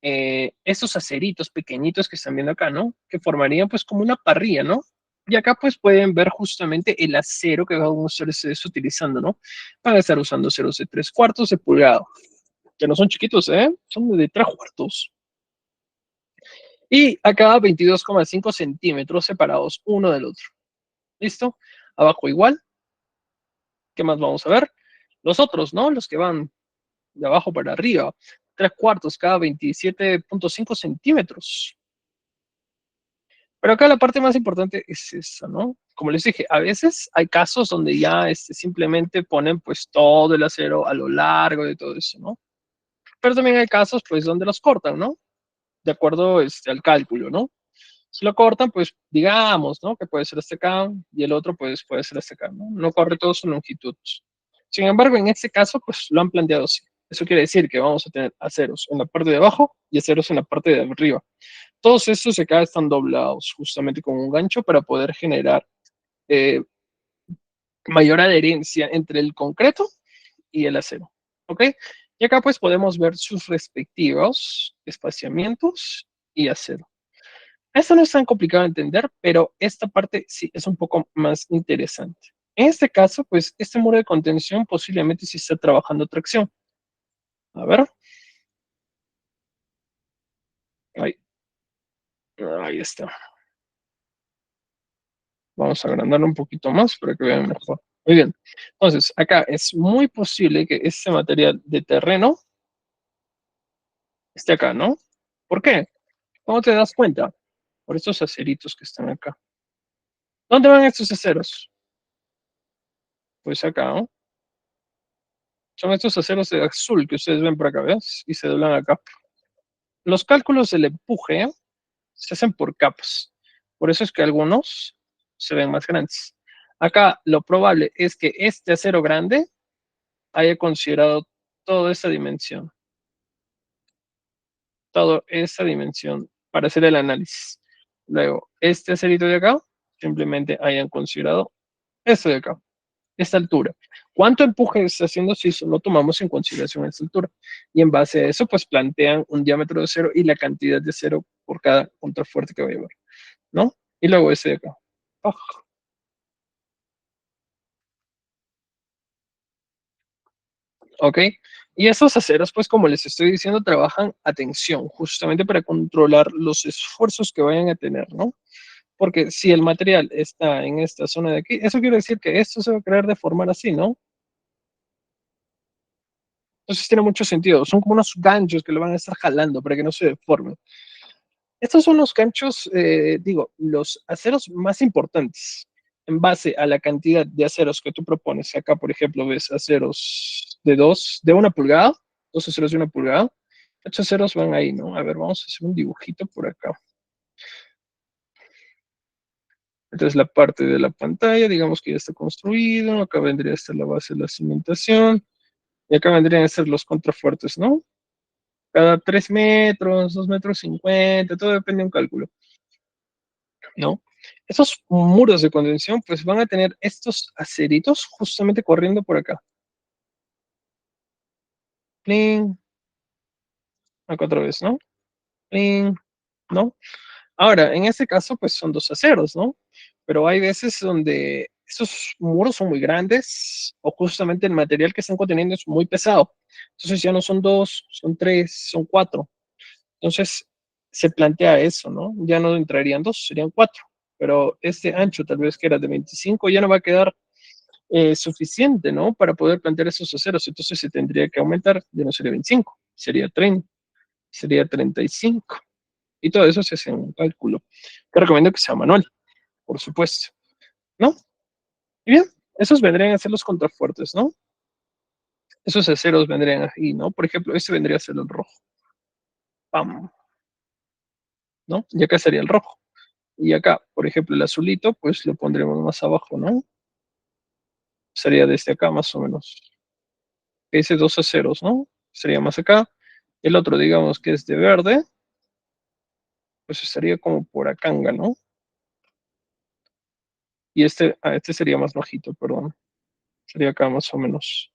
Estos aceritos pequeñitos que están viendo acá, ¿no? Que formarían pues como una parrilla, ¿no? Y acá pues pueden ver justamente el acero que vamos a estar utilizando, ¿no? Van a estar usando aceros de 3/4 de pulgada, que no son chiquitos, ¿eh? Son de 3/4. Y acá 22,5 centímetros separados uno del otro. ¿Listo? Abajo igual. ¿Qué más vamos a ver? Los otros, ¿no? Los que van de abajo para arriba. 3/4 cada 27,5 centímetros. Pero acá la parte más importante es eso, ¿no? Como les dije, a veces hay casos donde ya simplemente ponen pues todo el acero a lo largo de todo eso, ¿no? Pero también hay casos pues donde los cortan, ¿no? De acuerdo al cálculo, ¿no? Si lo cortan, pues digamos, ¿no? Que puede ser este acá y el otro pues puede ser este acá, ¿no? No corre toda su longitud. Sin embargo, en este caso, pues lo han planteado así. Eso quiere decir que vamos a tener aceros en la parte de abajo y aceros en la parte de arriba. Todos estos acá están doblados justamente con un gancho para poder generar eh, mayor adherencia entre el concreto y el acero. ¿Ok? Y acá pues podemos ver sus respectivos espaciamientos y acero. Esto no es tan complicado de entender, pero esta parte sí es un poco más interesante. En este caso, pues este muro de contención posiblemente sí está trabajando tracción. A ver, ahí, ahí está. Vamos a agrandarlo un poquito más para que vean mejor. Muy bien. Entonces, acá es muy posible que este material de terreno esté acá, ¿no? ¿Por qué? ¿Cómo te das cuenta? Por estos aceritos que están acá. ¿Dónde van estos aceros? Pues acá, ¿no? Son estos aceros de azul que ustedes ven por acá, ¿ves? Y se doblan acá. Los cálculos del empuje se hacen por capas. Por eso es que algunos se ven más grandes. Acá lo probable es que este acero grande haya considerado toda esa dimensión. Toda esa dimensión para hacer el análisis. Luego, este acerito de acá, simplemente hayan considerado esto de acá, esta altura. ¿Cuánto empuje está haciendo si solo tomamos en consideración esta altura? Y en base a eso, pues plantean un diámetro de acero y la cantidad de acero por cada contrafuerte que va a llevar, ¿no? Y luego ese de acá. Oh, ¿ok? Y esos aceros, pues como les estoy diciendo, trabajan a tensión, justamente para controlar los esfuerzos que vayan a tener, ¿no? Porque si el material está en esta zona de aquí, eso quiere decir que esto se va a querer deformar así, ¿no? Entonces tiene mucho sentido. Son como unos ganchos que lo van a estar jalando para que no se deforme. Estos son los ganchos, digo, los aceros más importantes en base a la cantidad de aceros que tú propones. Acá, por ejemplo, ves aceros de 1 pulgada, dos aceros de 1 pulgada. Estos aceros van ahí, ¿no? A ver, vamos a hacer un dibujito por acá. Esta es la parte de la pantalla, digamos que ya está construido. Acá vendría a estar la base de la cimentación. Y acá vendrían a ser los contrafuertes, ¿no? Cada 3 metros, 2,50 metros, todo depende de un cálculo, ¿no? Esos muros de contención, pues van a tener estos aceritos justamente corriendo por acá. Plin, acá otra vez, ¿no? Plin, ¿no? Ahora, en este caso, pues son dos aceros, ¿no? Pero hay veces donde esos muros son muy grandes o justamente el material que están conteniendo es muy pesado. Entonces ya no son dos, son tres, son cuatro. Entonces se plantea eso, ¿no? Ya no entrarían dos, serían cuatro. Pero este ancho, tal vez que era de 25, ya no va a quedar suficiente, ¿no? Para poder plantear esos aceros. Entonces se tendría que aumentar, ya no sería 25, sería 30, sería 35. Y todo eso se hace en un cálculo. Te recomiendo que sea manual, por supuesto, ¿no? Y bien, esos vendrían a ser los contrafuertes, ¿no? Esos aceros vendrían ahí, ¿no? Por ejemplo, este vendría a ser el rojo. ¡Pam! ¿No? Y acá sería el rojo. Y acá, por ejemplo, el azulito, pues lo pondremos más abajo, ¿no? Sería desde acá más o menos. Ese dos aceros, ¿no? Sería más acá. El otro, digamos que es de verde, pues estaría como por acá, ¿no? Y este sería más bajito, perdón. Sería acá más o menos.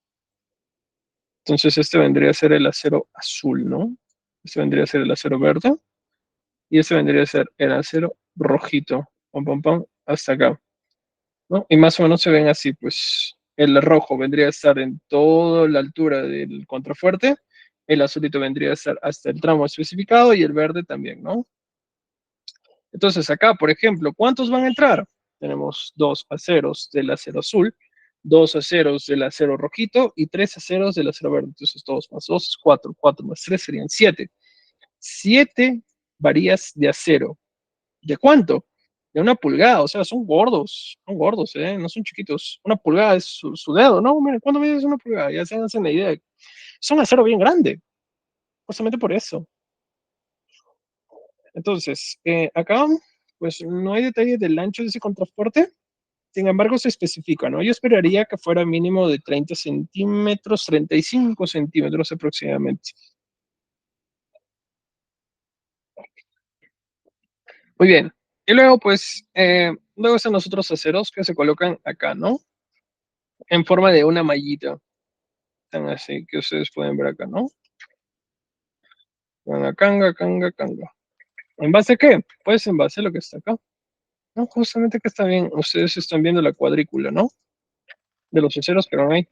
Entonces este vendría a ser el acero azul, ¿no? Este vendría a ser el acero verde y este vendría a ser el acero rojito, pam, pam, pam, hasta acá, ¿no? Y más o menos se ven así, pues el rojo vendría a estar en toda la altura del contrafuerte, el azulito vendría a estar hasta el tramo especificado y el verde también, ¿no? Entonces acá, por ejemplo, ¿cuántos van a entrar? Tenemos dos aceros del acero azul, dos aceros del acero rojito y tres aceros del acero verde. Entonces, 2 más 2 es 4, 4 más 3 serían 7. 7 varillas de acero. ¿De cuánto? de 1 pulgada, o sea, son gordos, no son chiquitos. 1 pulgada es su dedo, ¿no? Miren, ¿cuándo mides 1 pulgada? Ya se hacen la idea. Es un acero bien grande, justamente por eso. Entonces, acá, pues no hay detalle del ancho de ese contrafuerte, sin embargo, se especifica, ¿no? Yo esperaría que fuera mínimo de 30 centímetros, 35 centímetros aproximadamente. Muy bien. Y luego, pues, luego están los otros aceros que se colocan acá, ¿no? En forma de una mallita. Están así, que ustedes pueden ver acá, ¿no? Canga, canga, canga, canga. ¿En base a qué? Pues en base a lo que está acá. No, justamente que está bien. Ustedes están viendo la cuadrícula, ¿no? De los aceros que van ahí.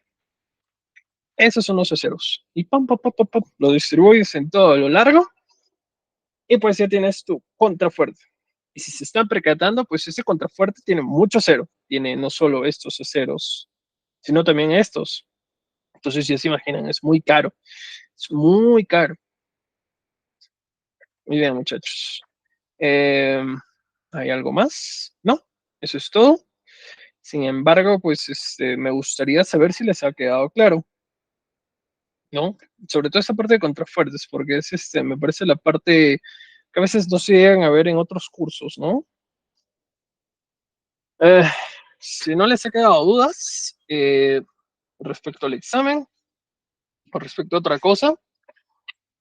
Esos son los aceros. Y pam, pam, pam, pam, pam, lo distribuyes en todo lo largo y pues ya tienes tu contrafuerte. Y si se están percatando, pues ese contrafuerte tiene mucho acero. Tiene no solo estos aceros, sino también estos. Entonces ya se imaginan, es muy caro. Es muy caro. Muy bien, muchachos. Eh, ¿Hay algo más? No, eso es todo. Sin embargo, pues me gustaría saber si les ha quedado claro, ¿no? Sobre todo esta parte de contrafuertes, porque es me parece la parte que a veces no se llegan a ver en otros cursos, ¿no? Eh, si no les ha quedado dudas respecto al examen o respecto a otra cosa,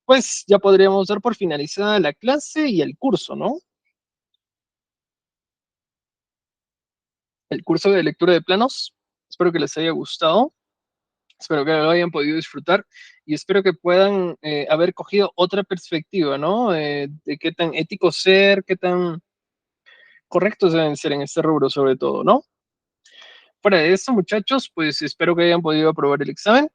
pues ya podríamos dar por finalizada la clase y el curso, ¿no? El curso de lectura de planos. Espero que les haya gustado, espero que lo hayan podido disfrutar y espero que puedan haber cogido otra perspectiva, ¿no? De qué tan éticos ser, qué tan correctos deben ser en este rubro sobre todo, ¿no? Fuera de eso, muchachos, pues espero que hayan podido aprobar el examen.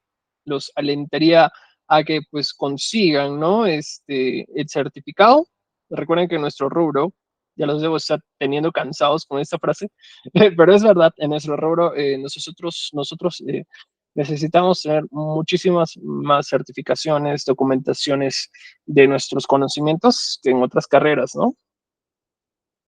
Los alentaría a que pues consigan, ¿no? El certificado. Recuerden que nuestro rubro, ya los debo estar teniendo cansados con esta frase, pero es verdad, en nuestro rubro nosotros necesitamos tener muchísimas más certificaciones, documentaciones de nuestros conocimientos que en otras carreras, ¿no?